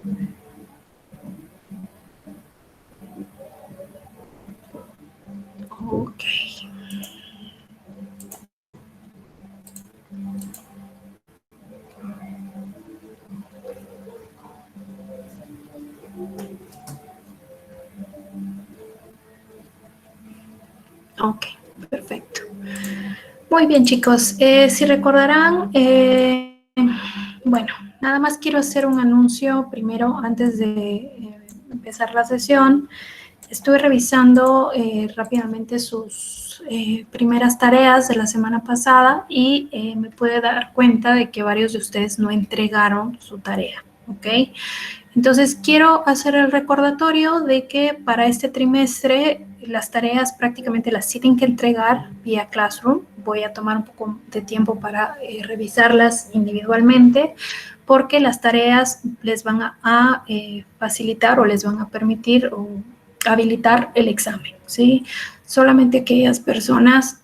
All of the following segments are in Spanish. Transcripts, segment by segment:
Ok. Ok, perfecto. Muy bien, chicos. Si recordarán, bueno, nada más quiero hacer un anuncio primero antes de empezar la sesión. Estuve revisando rápidamente sus primeras tareas de la semana pasada y me pude dar cuenta de que varios de ustedes no entregaron su tarea, ¿ok? Entonces, quiero hacer el recordatorio de que para este trimestre las tareas prácticamente las tienen que entregar vía Classroom. Voy a tomar un poco de tiempo para revisarlas individualmente porque las tareas les van a facilitar o les van a permitir o habilitar el examen, ¿sí? Solamente aquellas personas,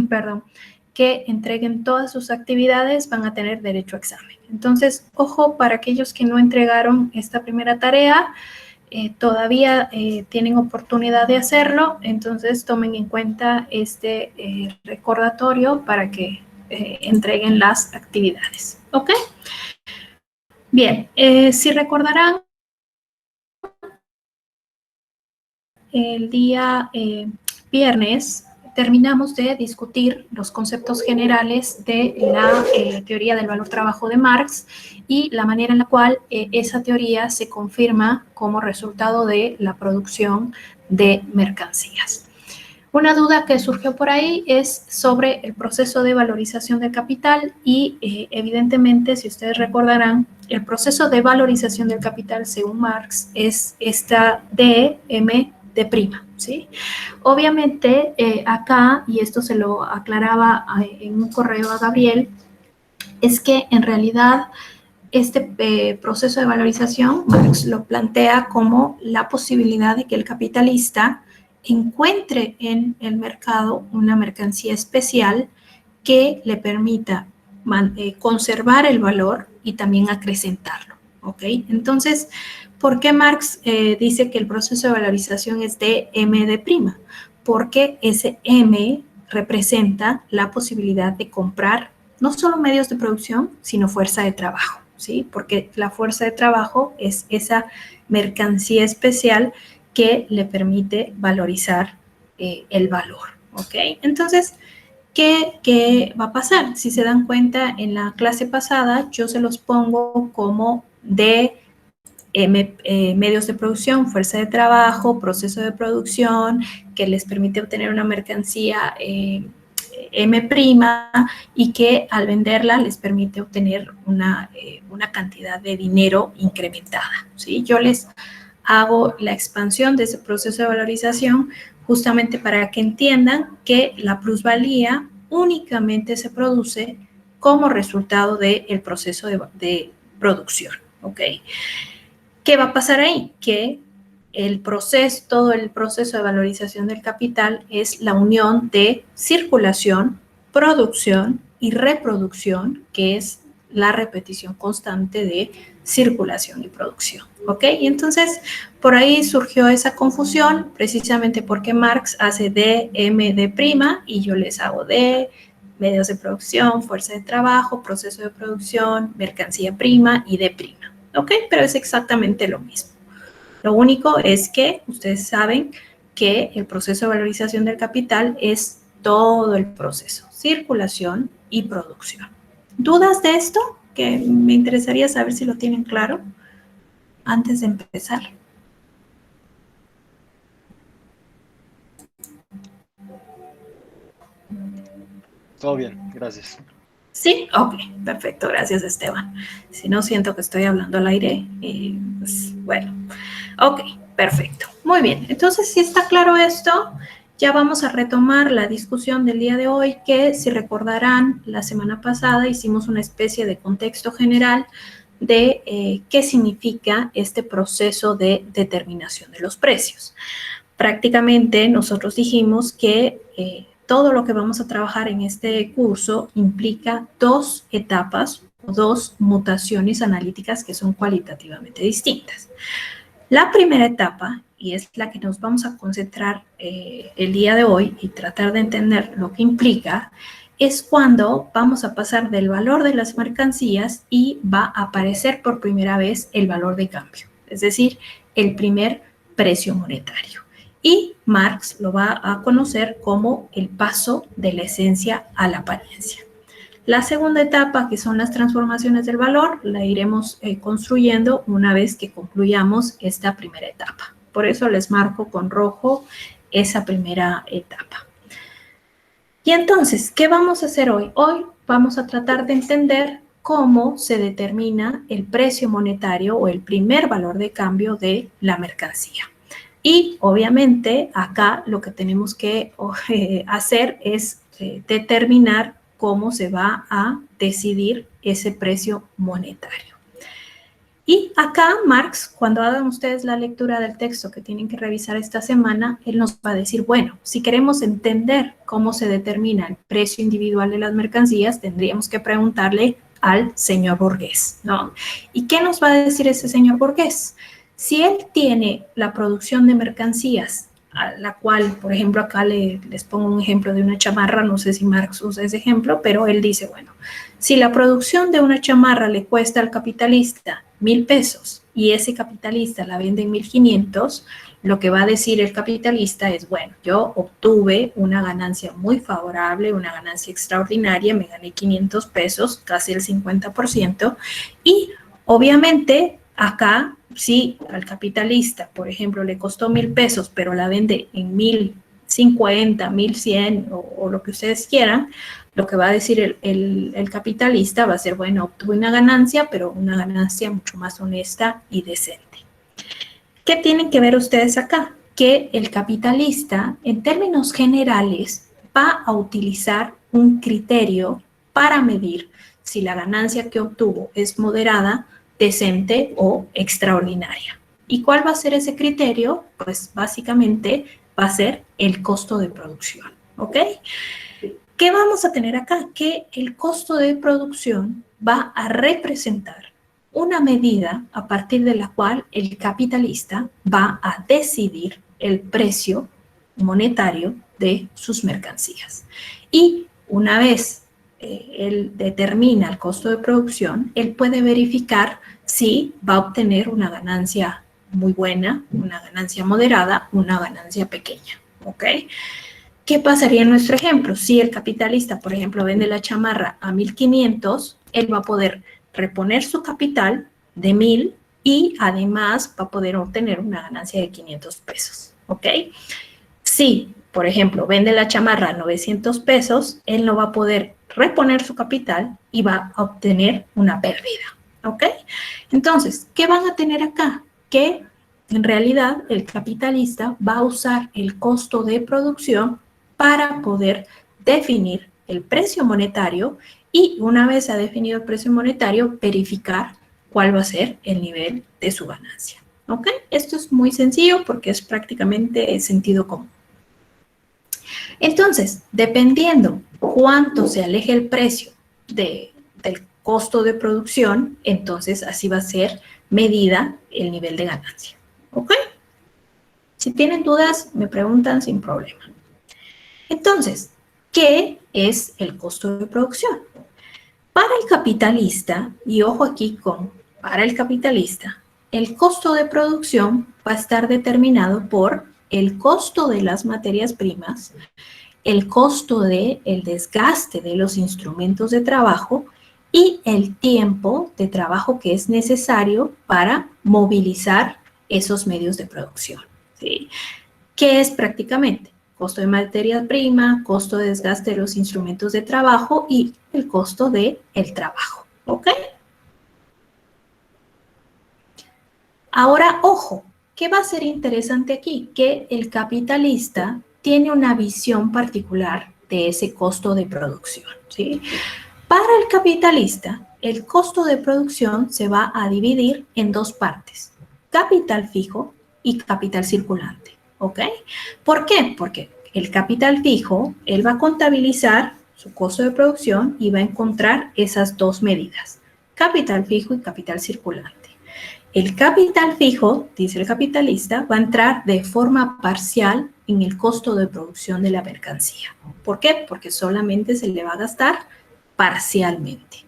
perdón, que entreguen todas sus actividades van a tener derecho a examen. Entonces, ojo para aquellos que no entregaron esta primera tarea, todavía tienen oportunidad de hacerlo, entonces tomen en cuenta este recordatorio para que entreguen las actividades, ¿ok? Bien, si recordarán, el día viernes terminamos de discutir los conceptos generales de la teoría del valor-trabajo de Marx y la manera en la cual esa teoría se confirma como resultado de la producción de mercancías. Una duda que surgió por ahí es sobre el proceso de valorización del capital y evidentemente, si ustedes recordarán, el proceso de valorización del capital según Marx es esta DM de prima, ¿sí? Obviamente acá, y esto se lo aclaraba en un correo a Gabriel, es que en realidad este proceso de valorización Marx lo plantea como la posibilidad de que el capitalista encuentre en el mercado una mercancía especial que le permita conservar el valor y también acrecentarlo, ¿ok? Entonces, ¿por qué Marx dice que el proceso de valorización es de M de prima? Porque ese M representa la posibilidad de comprar no solo medios de producción, sino fuerza de trabajo, ¿sí? Porque la fuerza de trabajo es esa mercancía especial que le permite valorizar el valor, ¿ok? Entonces, ¿qué va a pasar? Si se dan cuenta, en la clase pasada yo se los pongo como de medios de producción, fuerza de trabajo, proceso de producción, que les permite obtener una mercancía M' y que al venderla les permite obtener una cantidad de dinero incrementada, ¿sí? Yo les hago la expansión de ese proceso de valorización justamente para que entiendan que la plusvalía únicamente se produce como resultado del proceso de producción, ¿ok? ¿Qué va a pasar ahí? Que todo el proceso de valorización del capital es la unión de circulación, producción y reproducción, que es la repetición constante de circulación y producción, ¿ok? Y entonces, por ahí surgió esa confusión, precisamente porque Marx hace D, M, D' y yo les hago D, medios de producción, fuerza de trabajo, proceso de producción, mercancía prima y D'. ¿Ok? Pero es exactamente lo mismo. Lo único es que ustedes saben que el proceso de valorización del capital es todo el proceso, circulación y producción. ¿Dudas de esto? Que me interesaría saber si lo tienen claro antes de empezar. Todo bien, gracias. ¿Sí? Ok, perfecto, gracias Esteban. Si no, siento que estoy hablando al aire, pues bueno. Ok, perfecto. Muy bien, entonces si está claro esto, ya vamos a retomar la discusión del día de hoy, que si recordarán, la semana pasada hicimos una especie de contexto general de qué significa este proceso de determinación de los precios. Prácticamente nosotros dijimos que todo lo que vamos a trabajar en este curso implica dos etapas dos mutaciones analíticas que son cualitativamente distintas. La primera etapa, y es la que nos vamos a concentrar el día de hoy y tratar de entender lo que implica, es cuando vamos a pasar del valor de las mercancías y va a aparecer por primera vez el valor de cambio, es decir, el primer precio monetario. Y Marx lo va a conocer como el paso de la esencia a la apariencia. La segunda etapa, que son las transformaciones del valor, la iremos construyendo una vez que concluyamos esta primera etapa. Por eso les marco con rojo esa primera etapa. Y entonces, ¿qué vamos a hacer hoy? Hoy vamos a tratar de entender cómo se determina el precio monetario o el primer valor de cambio de la mercancía. Y obviamente acá lo que tenemos que hacer es determinar cómo se va a decidir ese precio monetario. Y acá Marx, cuando hagan ustedes la lectura del texto que tienen que revisar esta semana, él nos va a decir, bueno, si queremos entender cómo se determina el precio individual de las mercancías, tendríamos que preguntarle al señor burgués, ¿no? ¿Y qué nos va a decir ese señor burgués? Si él tiene la producción de mercancías, a la cual, por ejemplo, acá les pongo un ejemplo de una chamarra, no sé si Marx usa ese ejemplo, pero él dice, bueno, si la producción de una chamarra le cuesta al capitalista 1.000 pesos y ese capitalista la vende en 1.500, lo que va a decir el capitalista es, bueno, yo obtuve una ganancia muy favorable, una ganancia extraordinaria, me gané 500 pesos, casi el 50%, y obviamente acá, si al capitalista, por ejemplo, le costó 1.000 pesos, pero la vende en 1.050, 1.100 o lo que ustedes quieran, lo que va a decir el capitalista va a ser, bueno, obtuve una ganancia, pero una ganancia mucho más honesta y decente. ¿Qué tienen que ver ustedes acá? Que el capitalista, en términos generales, va a utilizar un criterio para medir si la ganancia que obtuvo es moderada, decente o extraordinaria. ¿Y cuál va a ser ese criterio? Pues básicamente va a ser el costo de producción, ¿ok? ¿Qué vamos a tener acá? Que el costo de producción va a representar una medida a partir de la cual el capitalista va a decidir el precio monetario de sus mercancías. Y una vez él determina el costo de producción, él puede verificar si va a obtener una ganancia muy buena, una ganancia moderada, una ganancia pequeña, ¿ok? ¿Qué pasaría en nuestro ejemplo? Si el capitalista, por ejemplo, vende la chamarra a 1.500, él va a poder reponer su capital de 1.000 y además va a poder obtener una ganancia de 500 pesos, ¿ok? Si, por ejemplo, vende la chamarra a 900 pesos, él no va a poder reponer su capital y va a obtener una pérdida, ¿ok? Entonces, ¿qué van a tener acá? Que en realidad el capitalista va a usar el costo de producción para poder definir el precio monetario y una vez ha definido el precio monetario, verificar cuál va a ser el nivel de su ganancia. ¿Ok? Esto es muy sencillo porque es prácticamente el sentido común. Entonces, dependiendo cuánto se aleje el precio del costo de producción, entonces así va a ser medida el nivel de ganancia. ¿Ok? Si tienen dudas, me preguntan sin problema. Entonces, ¿qué es el costo de producción? Para el capitalista, y ojo aquí con para el capitalista, el costo de producción va a estar determinado por el costo de las materias primas, el costo del desgaste de los instrumentos de trabajo y el tiempo de trabajo que es necesario para movilizar esos medios de producción, ¿sí? ¿Qué es prácticamente? Costo de materia prima, costo de desgaste de los instrumentos de trabajo y el costo del trabajo, ¿ok? Ahora, ojo, ¿qué va a ser interesante aquí? Que el capitalista tiene una visión particular de ese costo de producción, ¿sí? Para el capitalista, el costo de producción se va a dividir en dos partes, capital fijo y capital circulante, ¿ok? ¿Por qué? Porque el capital fijo, él va a contabilizar su costo de producción y va a encontrar esas dos medidas, capital fijo y capital circulante. El capital fijo, dice el capitalista, va a entrar de forma parcial en el costo de producción de la mercancía. ¿Por qué? Porque solamente se le va a gastar parcialmente.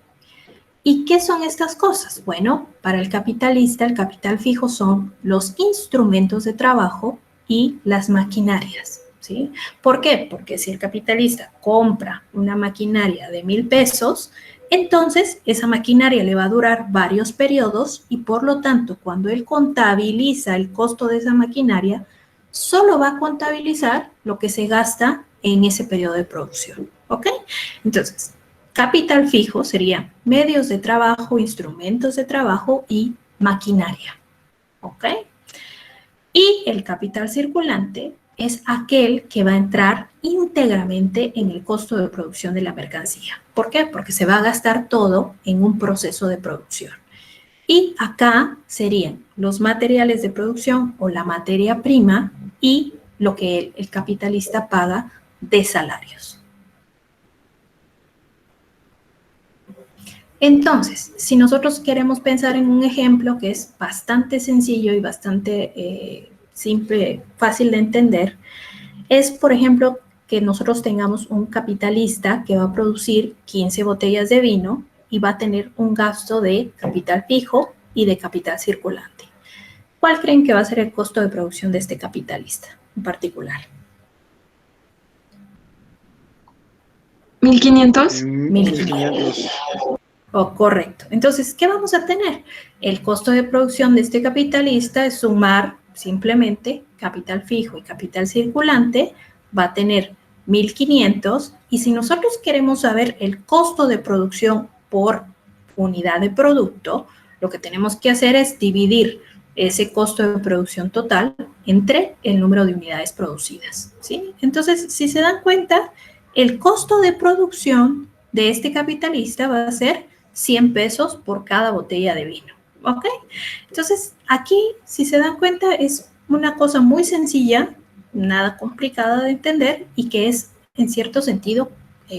¿Y qué son estas cosas? Bueno, para el capitalista, el capital fijo son los instrumentos de trabajo y las maquinarias, ¿sí? ¿Por qué? Porque si el capitalista compra una maquinaria de 1,000 pesos, entonces esa maquinaria le va a durar varios periodos y por lo tanto, cuando él contabiliza el costo de esa maquinaria, solo va a contabilizar lo que se gasta en ese periodo de producción, ¿ok? Entonces, capital fijo sería medios de trabajo, instrumentos de trabajo y maquinaria, ¿ok? Y el capital circulante es aquel que va a entrar íntegramente en el costo de producción de la mercancía. ¿Por qué? Porque se va a gastar todo en un proceso de producción. Y acá serían los materiales de producción o la materia prima y lo que el capitalista paga de salarios. Entonces, si nosotros queremos pensar en un ejemplo que es bastante sencillo y bastante simple, fácil de entender, es, por ejemplo, que nosotros tengamos un capitalista que va a producir 15 botellas de vino y va a tener un gasto de capital fijo y de capital circulante. ¿Cuál creen que va a ser el costo de producción de este capitalista en particular? 1.500. 1.500. Oh, correcto. Entonces, ¿qué vamos a tener? El costo de producción de este capitalista es sumar simplemente capital fijo y capital circulante, va a tener 1.500, y si nosotros queremos saber el costo de producción por unidad de producto, lo que tenemos que hacer es dividir ese costo de producción total entre el número de unidades producidas, ¿sí? Entonces, si se dan cuenta, el costo de producción de este capitalista va a ser 100 pesos por cada botella de vino, ¿ok? Entonces, aquí, si se dan cuenta, es una cosa muy sencilla, nada complicada de entender y que es, en cierto sentido,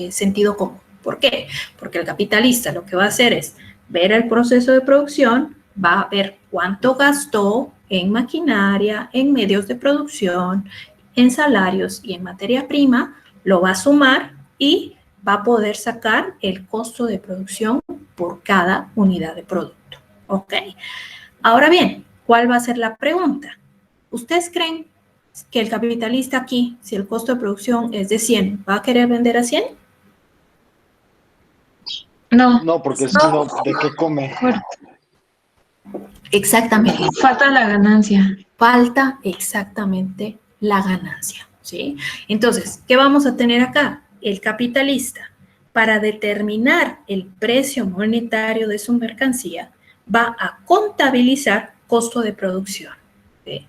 sentido común. ¿Por qué? Porque el capitalista lo que va a hacer es ver el proceso de producción, va a ver cuánto gastó en maquinaria, en medios de producción, en salarios y en materia prima, lo va a sumar y va a poder sacar el costo de producción por cada unidad de producto, ¿ok? Ahora bien, ¿cuál va a ser la pregunta? ¿Ustedes creen que el capitalista aquí, si el costo de producción es de 100, va a querer vender a 100? No, No, porque si no, ¿de qué come? Exactamente. falta la ganancia. Falta exactamente la ganancia, ¿sí? Entonces, ¿qué vamos a tener acá? El capitalista, para determinar el precio monetario de su mercancía, va a contabilizar costo de producción, ¿sí?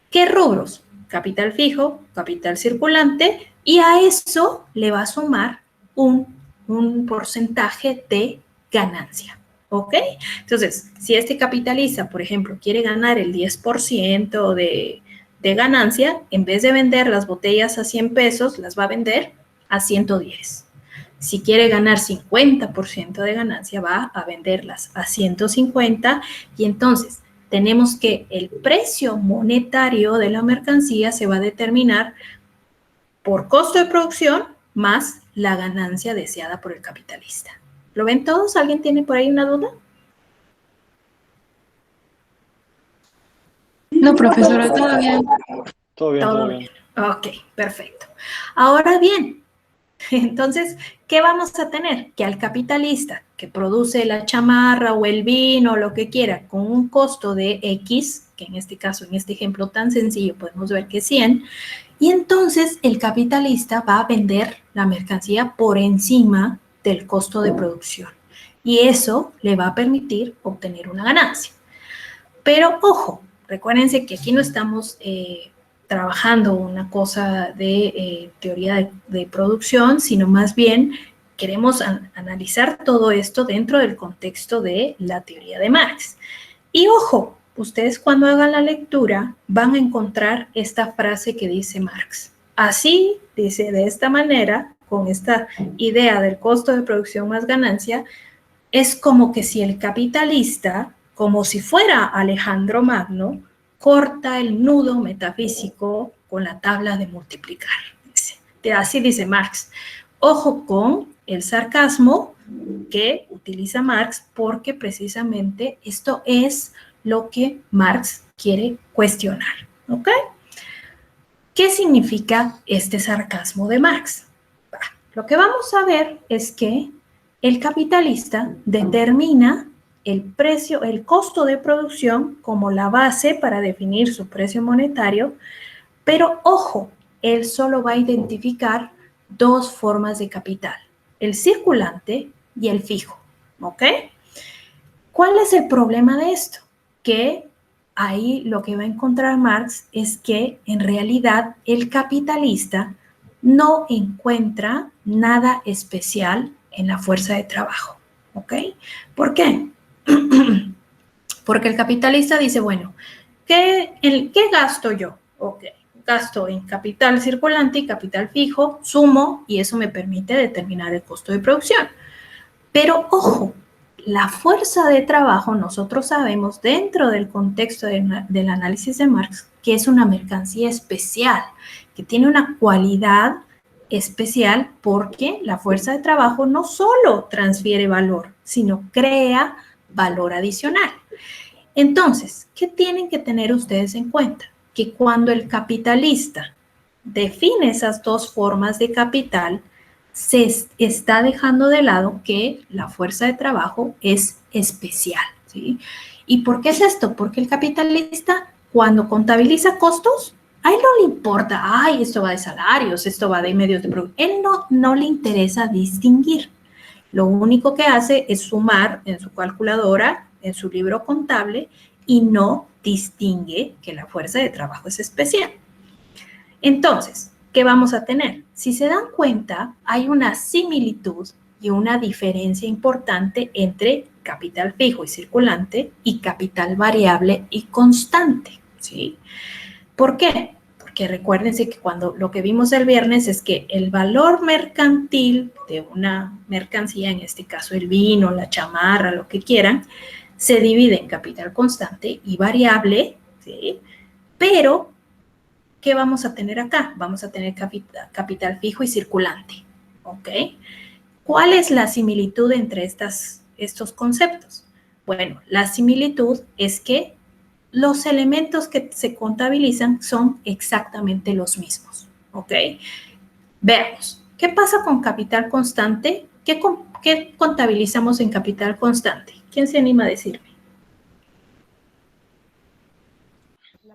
¿Qué rubros? Capital fijo, capital circulante, y a eso le va a sumar un porcentaje de ganancia, ¿ok? Entonces, si este capitalista, por ejemplo, quiere ganar el 10% de ganancia, en vez de vender las botellas a 100 pesos, las va a vender a 110. Si quiere ganar 50% de ganancia, va a venderlas a 150, y entonces tenemos que el precio monetario de la mercancía se va a determinar por costo de producción más la ganancia deseada por el capitalista. ¿Lo ven todos? ¿Alguien tiene por ahí una duda? No, profesora, todavía. Todo bien, Todo todo bien. bien. Ok, perfecto. Ahora bien, entonces, ¿qué vamos a tener? Que al capitalista que produce la chamarra o el vino o lo que quiera con un costo de X, que en este caso, en este ejemplo tan sencillo, podemos ver que es 100, y entonces el capitalista va a vender la mercancía por encima del costo de producción. Y eso le va a permitir obtener una ganancia. Pero ojo, recuérdense que aquí no estamos trabajando una cosa de teoría de producción, sino más bien queremos analizar todo esto dentro del contexto de la teoría de Marx. Y ojo, ustedes cuando hagan la lectura van a encontrar esta frase que dice Marx. Así, dice, de esta manera, con esta idea del costo de producción más ganancia, es como que si el capitalista, como si fuera Alejandro Magno, corta el nudo metafísico con la tabla de multiplicar. Así dice Marx. Ojo con el sarcasmo que utiliza Marx, porque precisamente esto es lo que Marx quiere cuestionar. ¿Ok? ¿Qué significa este sarcasmo de Marx? Lo que vamos a ver es que el capitalista determina el precio, el costo de producción como la base para definir su precio monetario, pero ojo, él solo va a identificar dos formas de capital, el circulante y el fijo, ¿ok? ¿Cuál es el problema de esto? Que ahí lo que va a encontrar Marx es que en realidad el capitalista no encuentra nada especial en la fuerza de trabajo, ¿ok? ¿Por qué? Porque el capitalista dice, bueno, ¿qué gasto yo? Ok, gasto en capital circulante y capital fijo, sumo y eso me permite determinar el costo de producción. Pero ojo, la fuerza de trabajo, nosotros sabemos dentro del contexto del análisis de Marx que es una mercancía especial, que tiene una cualidad especial porque la fuerza de trabajo no solo transfiere valor, sino crea valor adicional. Entonces, ¿qué tienen que tener ustedes en cuenta? Que cuando el capitalista define esas dos formas de capital, se está dejando de lado que la fuerza de trabajo es especial, ¿sí? ¿Y por qué es esto? Porque el capitalista, cuando contabiliza costos, a él no le importa, ay, esto va de salarios, esto va de medios de producción. Él no le interesa distinguir. Lo único que hace es sumar en su calculadora, en su libro contable, y no distingue que la fuerza de trabajo es especial. Entonces, ¿qué vamos a tener? Si se dan cuenta, hay una similitud y una diferencia importante entre capital fijo y circulante y capital variable y constante, ¿sí? ¿Por qué? Porque recuérdense que cuando lo que vimos el viernes es que el valor mercantil de una mercancía, en este caso el vino, la chamarra, lo que quieran, se divide en capital constante y variable, ¿sí? Pero ¿qué vamos a tener acá? Vamos a tener capital fijo y circulante, ¿ok? ¿Cuál es la similitud entre estos conceptos? Bueno, la similitud es que los elementos que se contabilizan son exactamente los mismos, ¿ok? Veamos, ¿qué pasa con capital constante? ¿Qué contabilizamos en capital constante? ¿Quién se anima a decirme?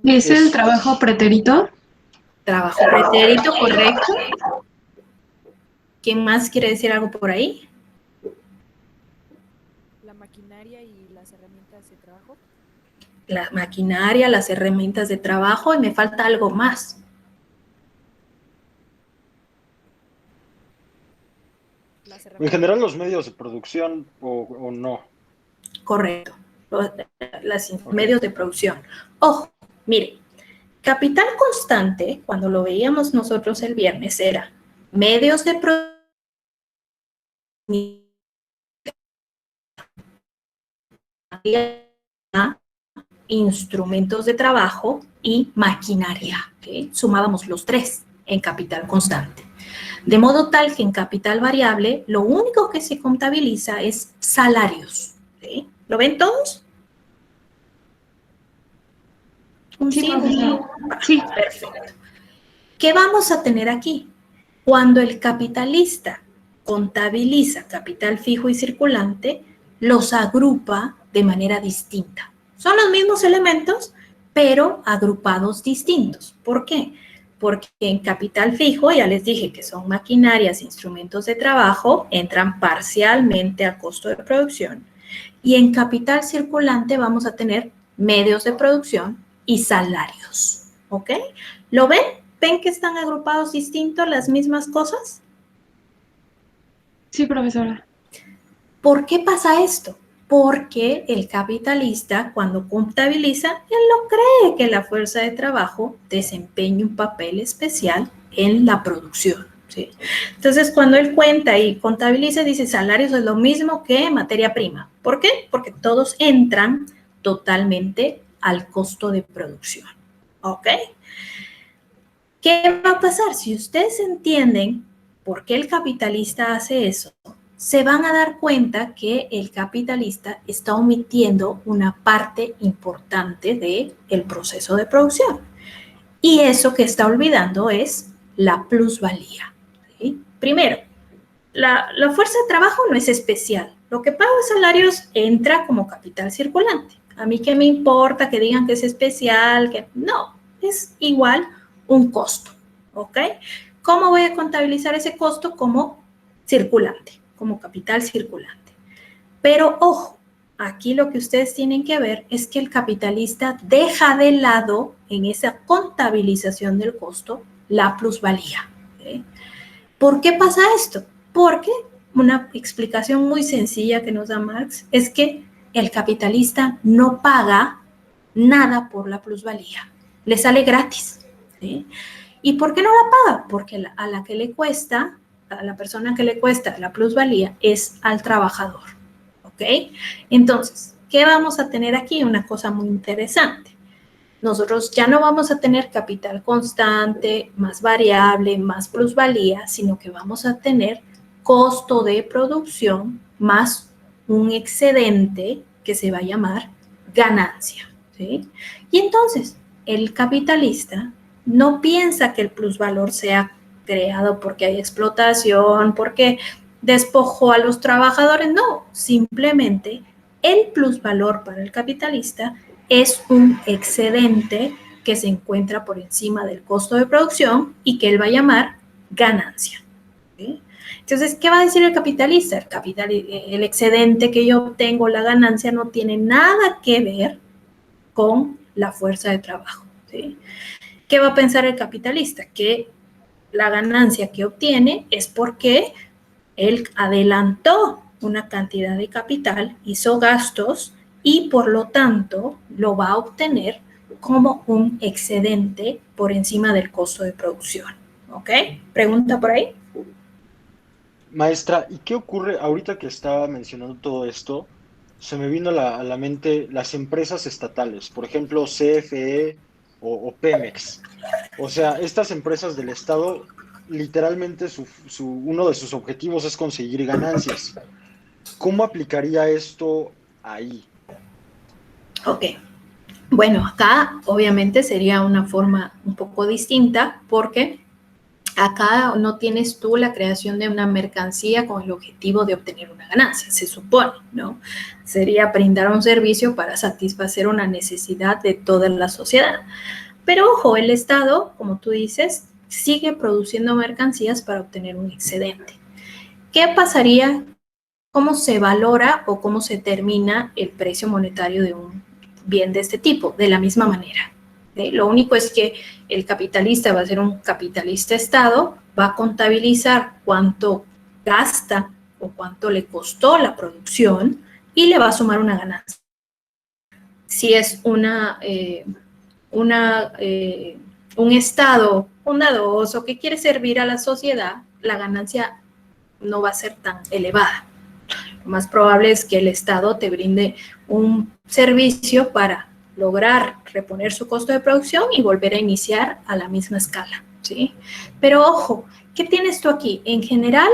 ¿Es el trabajo pretérito? Trabajo pretérito, correcto. ¿Quién más quiere decir algo por ahí? La maquinaria y las herramientas de trabajo. La maquinaria, las herramientas de trabajo y me falta algo más. En general, los medios de producción o no. Correcto. Los medios de producción. Ojo, mire, capital constante, cuando lo veíamos nosotros el viernes, era medios de producción, instrumentos de trabajo y maquinaria. ¿Okay? Sumábamos los tres en capital constante. De modo tal que en capital variable lo único que se contabiliza es salarios. ¿Sí? ¿Lo ven todos? Sí, profesor. Sí. Perfecto. ¿Qué vamos a tener aquí? Cuando el capitalista contabiliza capital fijo y circulante, los agrupa de manera distinta. Son los mismos elementos, pero agrupados distintos. ¿Por qué? Porque en capital fijo, ya les dije que son maquinarias, instrumentos de trabajo, entran parcialmente a costo de producción. Y en capital circulante vamos a tener medios de producción y salarios. ¿Ok? ¿Lo ven? ¿Ven que están agrupados distintos las mismas cosas? Sí, profesora. ¿Por qué pasa esto? Porque el capitalista, cuando contabiliza, él no cree que la fuerza de trabajo desempeñe un papel especial en la producción, ¿sí? Entonces, cuando él cuenta y contabiliza, dice salarios es lo mismo que materia prima. ¿Por qué? Porque todos entran totalmente al costo de producción, ¿ok? ¿Qué va a pasar? Si ustedes entienden por qué el capitalista hace eso, se van a dar cuenta que el capitalista está omitiendo una parte importante del proceso de producción. Y eso que está olvidando es la plusvalía, ¿sí? Primero, la fuerza de trabajo no es especial. Lo que paga salarios entra como capital circulante. A mí qué me importa que digan que es especial, que no, es igual un costo, ¿ok? ¿Cómo voy a contabilizar ese costo? Como circulante, como capital circulante. Pero ojo, aquí lo que ustedes tienen que ver es que el capitalista deja de lado en esa contabilización del costo la plusvalía, ¿okay? ¿Por qué pasa esto? Porque una explicación muy sencilla que nos da Marx es que el capitalista no paga nada por la plusvalía, le sale gratis, ¿sí? ¿Y por qué no la paga? Porque a la que le cuesta, a la persona que le cuesta la plusvalía es al trabajador, ¿ok? Entonces, ¿qué vamos a tener aquí? Una cosa muy interesante. Nosotros ya no vamos a tener capital constante, más variable, más plusvalía, sino que vamos a tener costo de producción más un excedente que se va a llamar ganancia, ¿sí? Y entonces, el capitalista no piensa que el plusvalor sea creado porque hay explotación, porque despojó a los trabajadores, no, simplemente el plusvalor para el capitalista es un excedente que se encuentra por encima del costo de producción y que él va a llamar ganancia, ¿sí? Entonces, ¿qué va a decir el capitalista? El excedente que yo obtengo, la ganancia, no tiene nada que ver con la fuerza de trabajo, ¿sí? ¿Qué va a pensar el capitalista? Que la ganancia que obtiene es porque él adelantó una cantidad de capital, hizo gastos y por lo tanto lo va a obtener como un excedente por encima del costo de producción. ¿Ok? ¿Pregunta por ahí? Maestra, ¿y qué ocurre ahorita que estaba mencionando todo esto? Se me vino a la mente las empresas estatales, por ejemplo, CFE o Pemex. O sea, estas empresas del Estado, literalmente uno de sus objetivos es conseguir ganancias. ¿Cómo aplicaría esto ahí? Ok. Bueno, acá obviamente sería una forma un poco distinta porque acá no tienes tú la creación de una mercancía con el objetivo de obtener una ganancia, se supone, ¿no? Sería brindar un servicio para satisfacer una necesidad de toda la sociedad. Pero ojo, el Estado, como tú dices, sigue produciendo mercancías para obtener un excedente. ¿Qué pasaría? ¿Cómo se valora o cómo se determina el precio monetario de un bien de este tipo? De la misma manera. ¿Sí? Lo único es que el capitalista va a ser un capitalista Estado, va a contabilizar cuánto gasta o cuánto le costó la producción y le va a sumar una ganancia. Si es un Estado bondadoso que quiere servir a la sociedad, la ganancia no va a ser tan elevada. Lo más probable es que el Estado te brinde un servicio para lograr reponer su costo de producción y volver a iniciar a la misma escala, ¿sí? Pero ojo, ¿qué tienes tú aquí? En general,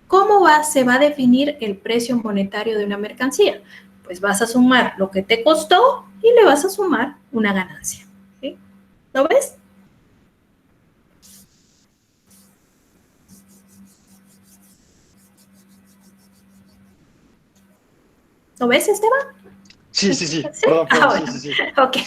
¿cómo se va a definir el precio monetario de una mercancía? Pues vas a sumar lo que te costó y le vas a sumar una ganancia, ¿sí? ¿Lo ves? ¿Lo ves, Esteban? Sí, sí, sí. ¿Sí? Perdón, Ah, sí, bueno. sí, sí. Ok.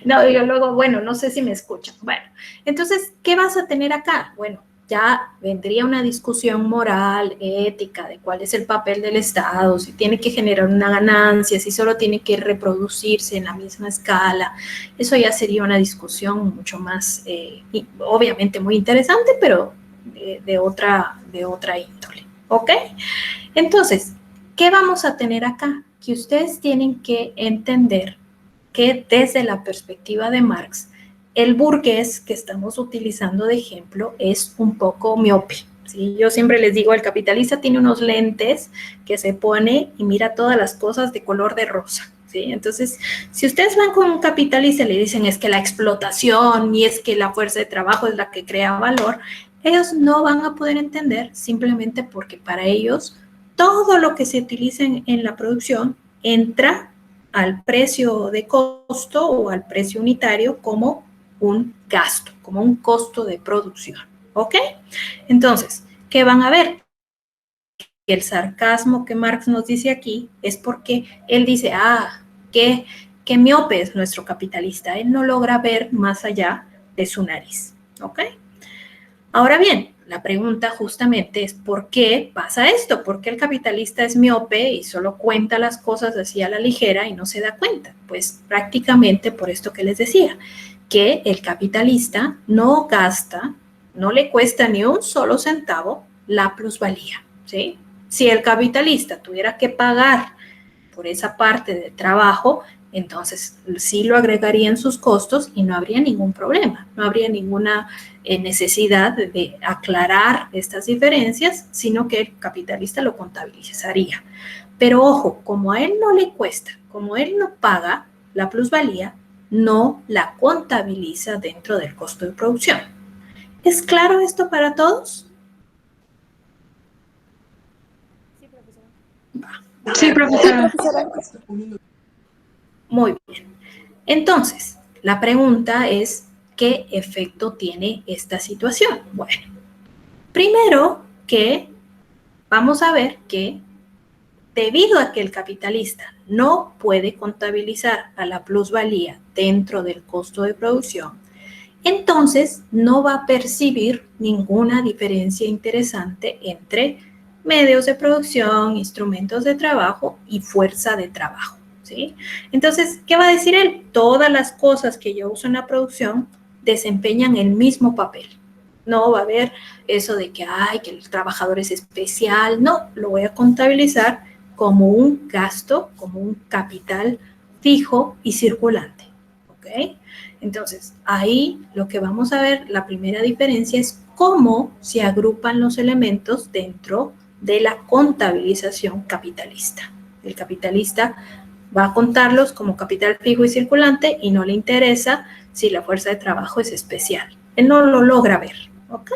No, yo luego, bueno, no sé si me escuchan. Bueno, entonces, ¿qué vas a tener acá? Bueno, ya vendría una discusión moral, ética, de cuál es el papel del Estado, si tiene que generar una ganancia, si solo tiene que reproducirse en la misma escala. Eso ya sería una discusión mucho más, obviamente muy interesante, pero de otra índole. ¿Ok? Entonces, ¿qué vamos a tener acá? Que ustedes tienen que entender que desde la perspectiva de Marx, el burgués que estamos utilizando de ejemplo es un poco miope, ¿sí? Yo siempre les digo, el capitalista tiene unos lentes que se pone y mira todas las cosas de color de rosa, ¿sí? Entonces, si ustedes van con un capitalista y le dicen es que la explotación y es que la fuerza de trabajo es la que crea valor, ellos no van a poder entender simplemente porque para ellos todo lo que se utiliza en la producción entra al precio de costo o al precio unitario como un gasto, como un costo de producción, ¿ok? Entonces, ¿qué van a ver? Que el sarcasmo que Marx nos dice aquí es porque él dice, qué miope es nuestro capitalista, él no logra ver más allá de su nariz, ¿ok? Ahora bien, la pregunta justamente es ¿por qué pasa esto? ¿Por qué el capitalista es miope y solo cuenta las cosas así a la ligera y no se da cuenta? Pues prácticamente por esto que les decía, que el capitalista no gasta, no le cuesta ni un solo centavo la plusvalía, ¿sí? Si el capitalista tuviera que pagar por esa parte de trabajo, entonces sí lo agregaría en sus costos y no habría ningún problema, no habría ninguna necesidad de aclarar estas diferencias, sino que el capitalista lo contabilizaría. Pero ojo, como a él no le cuesta, como él no paga la plusvalía, no la contabiliza dentro del costo de producción. ¿Es claro esto para todos? Sí, profesora. Sí, profesora. Muy bien. Entonces, la pregunta es, ¿qué efecto tiene esta situación? Bueno, primero que vamos a ver que debido a que el capitalista no puede contabilizar a la plusvalía dentro del costo de producción, entonces no va a percibir ninguna diferencia interesante entre medios de producción, instrumentos de trabajo y fuerza de trabajo, ¿sí? Entonces, ¿qué va a decir él? Todas las cosas que yo uso en la producción desempeñan el mismo papel. No va a haber eso de que, que el trabajador es especial. No, lo voy a contabilizar como un gasto, como un capital fijo y circulante, ¿ok? Entonces, ahí lo que vamos a ver, la primera diferencia es cómo se agrupan los elementos dentro de la contabilización capitalista. El capitalista va a contarlos como capital fijo y circulante y no le interesa si la fuerza de trabajo es especial. Él no lo logra ver, ¿ok?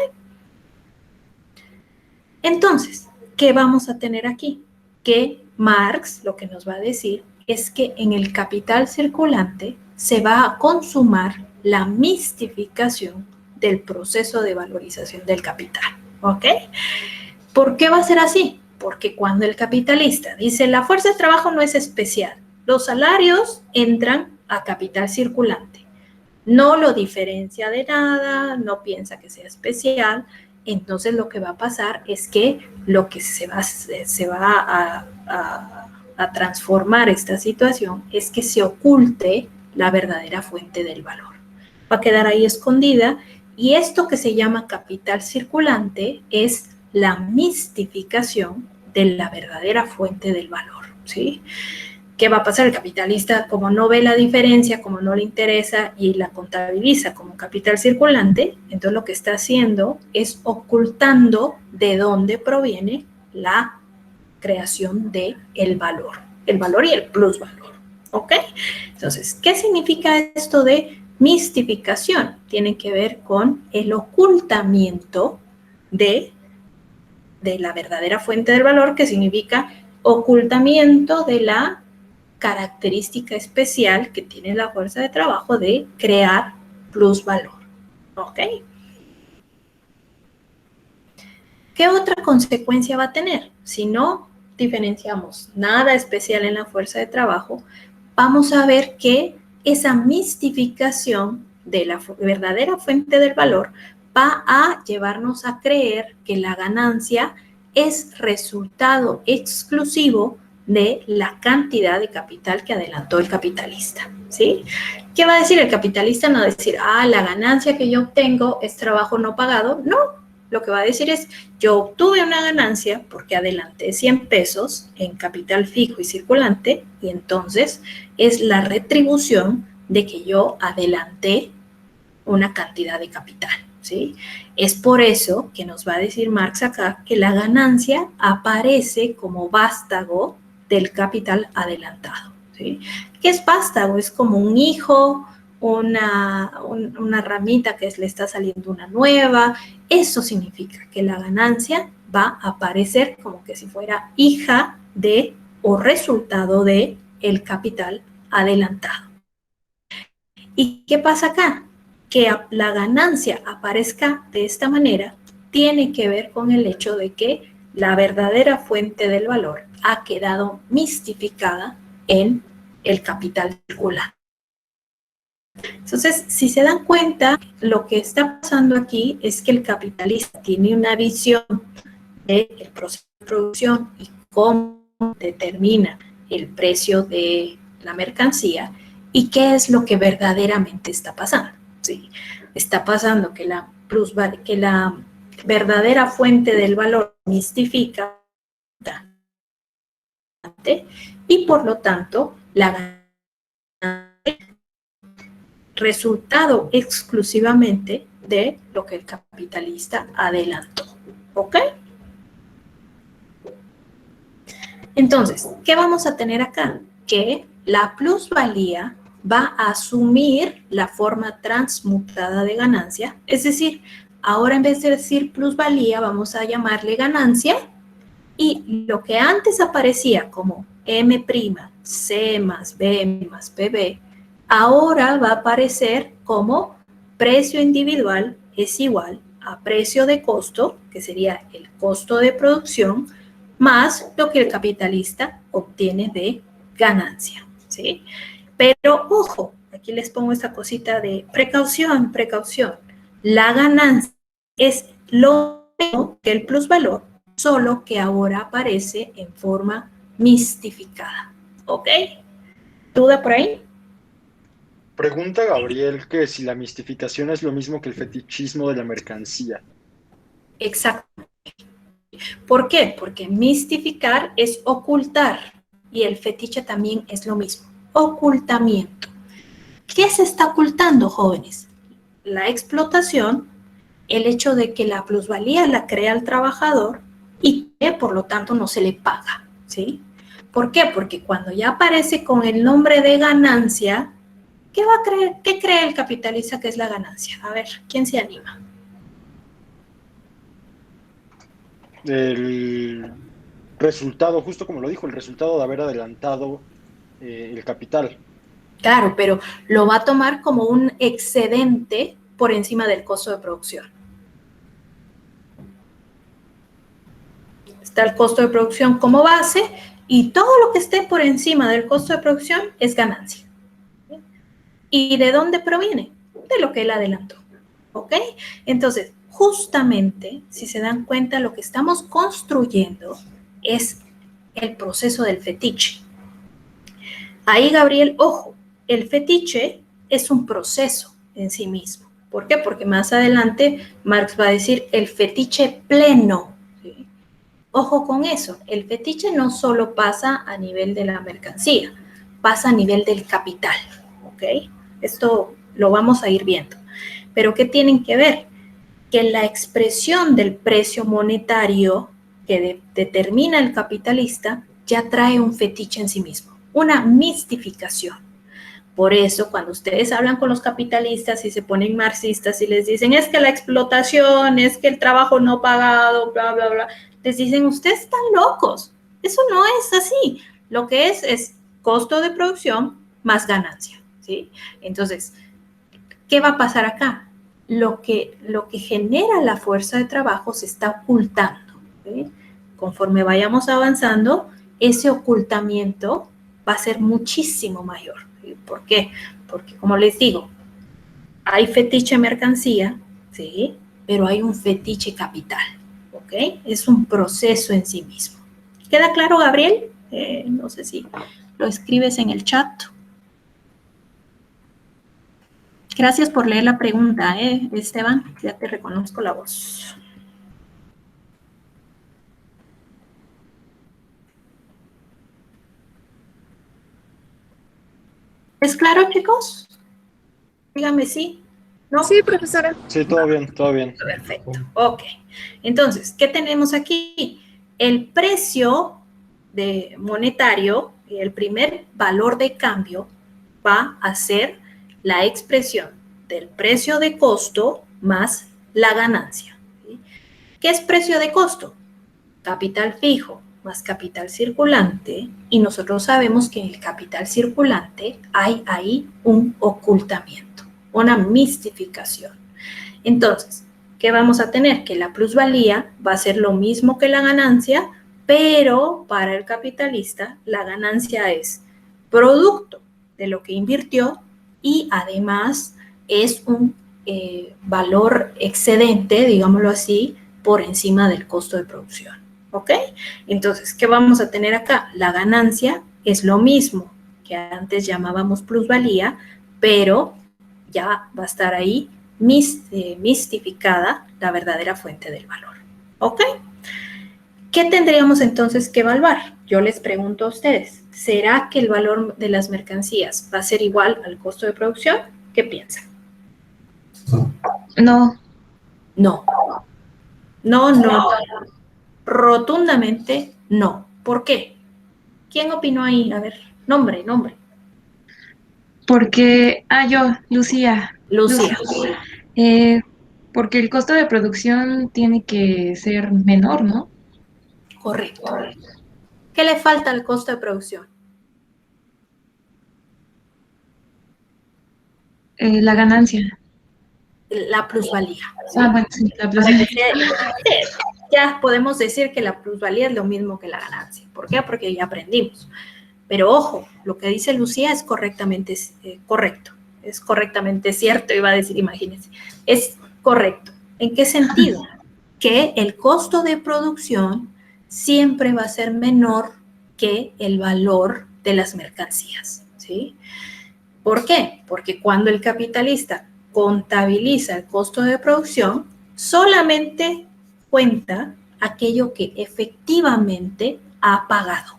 Entonces, ¿qué vamos a tener aquí? Que Marx lo que nos va a decir es que en el capital circulante se va a consumar la mistificación del proceso de valorización del capital, ¿ok? ¿Por qué va a ser así? Porque cuando el capitalista dice la fuerza de trabajo no es especial, los salarios entran a capital circulante, no lo diferencia de nada, no piensa que sea especial, entonces lo que va a pasar es que lo que se va a transformar esta situación es que se oculte la verdadera fuente del valor. Va a quedar ahí escondida y esto que se llama capital circulante es la mistificación de la verdadera fuente del valor, ¿sí? ¿Qué va a pasar? El capitalista, como no ve la diferencia, como no le interesa y la contabiliza como capital circulante, entonces lo que está haciendo es ocultando de dónde proviene la creación del valor y el plusvalor, ¿ok? Entonces, ¿qué significa esto de mistificación? Tiene que ver con el ocultamiento de la verdadera fuente del valor, que significa ocultamiento de la característica especial que tiene la fuerza de trabajo de crear plusvalor, ¿ok? ¿Qué otra consecuencia va a tener? Si no diferenciamos nada especial en la fuerza de trabajo, vamos a ver que esa mistificación de la verdadera fuente del valor va a llevarnos a creer que la ganancia es resultado exclusivo de la cantidad de capital que adelantó el capitalista, ¿sí? ¿Qué va a decir el capitalista? No decir, la ganancia que yo obtengo es trabajo no pagado. No, lo que va a decir es, yo obtuve una ganancia porque adelanté 100 pesos en capital fijo y circulante y entonces es la retribución de que yo adelanté una cantidad de capital, ¿sí? Es por eso que nos va a decir Marx acá que la ganancia aparece como vástago del capital adelantado, ¿sí? ¿Qué es vástago? Es como un hijo, una ramita que le está saliendo una nueva. Eso significa que la ganancia va a aparecer como que si fuera hija de o resultado de el capital adelantado. ¿Y qué pasa acá? Que la ganancia aparezca de esta manera tiene que ver con el hecho de que la verdadera fuente del valor ha quedado mistificada en el capital circulante. Entonces, si se dan cuenta, lo que está pasando aquí es que el capitalista tiene una visión del proceso de producción y cómo determina el precio de la mercancía y qué es lo que verdaderamente está pasando. Sí, está pasando que la verdadera fuente del valor mistifica y por lo tanto la resultado exclusivamente de lo que el capitalista adelantó. ¿Ok? Entonces, ¿qué vamos a tener acá? Que la plusvalía va a asumir la forma transmutada de ganancia, es decir, ahora en vez de decir plusvalía vamos a llamarle ganancia y lo que antes aparecía como M', C más B más PB, ahora va a aparecer como precio individual es igual a precio de costo, que sería el costo de producción, más lo que el capitalista obtiene de ganancia, ¿sí? Pero, ojo, aquí les pongo esta cosita de precaución, precaución. La ganancia es lo mismo que el plusvalor, solo que ahora aparece en forma mistificada, ¿ok? ¿Duda por ahí? Pregunta Gabriel que si la mistificación es lo mismo que el fetichismo de la mercancía. Exacto. ¿Por qué? Porque mistificar es ocultar y el fetiche también es lo mismo, ocultamiento. ¿Qué se está ocultando, jóvenes? La explotación, el hecho de que la plusvalía la crea el trabajador y que por lo tanto no se le paga, ¿sí? ¿Por qué? Porque cuando ya aparece con el nombre de ganancia, ¿qué va a creer? ¿Qué cree el capitalista que es la ganancia? A ver, ¿quién se anima? El resultado, justo como lo dijo, el resultado de haber adelantado el capital. Claro, pero lo va a tomar como un excedente por encima del costo de producción. Está el costo de producción como base y todo lo que esté por encima del costo de producción es ganancia. ¿Y de dónde proviene? De lo que él adelantó. ¿Ok? Entonces, justamente, si se dan cuenta, lo que estamos construyendo es el proceso del fetiche. Ahí, Gabriel, ojo, el fetiche es un proceso en sí mismo. ¿Por qué? Porque más adelante Marx va a decir el fetiche pleno. ¿Sí? Ojo con eso, el fetiche no solo pasa a nivel de la mercancía, pasa a nivel del capital. ¿Ok? Esto lo vamos a ir viendo. Pero ¿qué tienen que ver? Que la expresión del precio monetario que determina el capitalista ya trae un fetiche en sí mismo, una mistificación. Por eso, cuando ustedes hablan con los capitalistas y se ponen marxistas y les dicen es que la explotación, es que el trabajo no pagado, bla, bla, bla, les dicen ustedes están locos. Eso no es así. Lo que es costo de producción más ganancia, ¿sí? Entonces, ¿qué va a pasar acá? Lo que genera la fuerza de trabajo se está ocultando, ¿sí? Conforme vayamos avanzando, ese ocultamiento va a ser muchísimo mayor. ¿Sí? ¿Por qué? Porque, como les digo, hay fetiche mercancía, ¿sí? Pero hay un fetiche capital, ¿ok? Es un proceso en sí mismo. ¿Queda claro, Gabriel? No sé si lo escribes en el chat. Gracias por leer la pregunta, Esteban. Ya te reconozco la voz. ¿Es claro, chicos? Díganme sí. ¿No? Sí, profesora. Sí, todo bien, todo bien. Perfecto. Ok. Entonces, ¿qué tenemos aquí? El precio monetario, el primer valor de cambio, va a ser la expresión del precio de costo más la ganancia. ¿Sí? ¿Qué es precio de costo? Capital fijo más capital circulante, y nosotros sabemos que en el capital circulante hay ahí un ocultamiento, una mistificación. Entonces, ¿qué vamos a tener? Que la plusvalía va a ser lo mismo que la ganancia, pero para el capitalista la ganancia es producto de lo que invirtió y además es un valor excedente, digámoslo así, por encima del costo de producción. ¿Ok? Entonces, ¿qué vamos a tener acá? La ganancia es lo mismo que antes llamábamos plusvalía, pero ya va a estar ahí mistificada la verdadera fuente del valor. ¿Ok? ¿Qué tendríamos entonces que evaluar? Yo les pregunto a ustedes, ¿será que el valor de las mercancías va a ser igual al costo de producción? ¿Qué piensan? No. No. No, no. Rotundamente no. ¿Por qué? ¿Quién opinó ahí? A ver, nombre. Porque, Lucía. Lucía. Eh, porque el costo de producción tiene que ser menor, ¿no? Correcto. ¿Qué le falta al costo de producción? La ganancia. La plusvalía. ¿sí? Bueno, sí, la Para que plusvalía. ya podemos decir que la plusvalía es lo mismo que la ganancia. ¿Por qué? Porque ya aprendimos. Pero ojo, lo que dice Lucía es correctamente correcto. Es correctamente cierto, iba a decir, imagínense. Es correcto. ¿En qué sentido? Que el costo de producción siempre va a ser menor que el valor de las mercancías. ¿Sí? ¿Por qué? Porque cuando el capitalista contabiliza el costo de producción, solamente cuenta aquello que efectivamente ha pagado,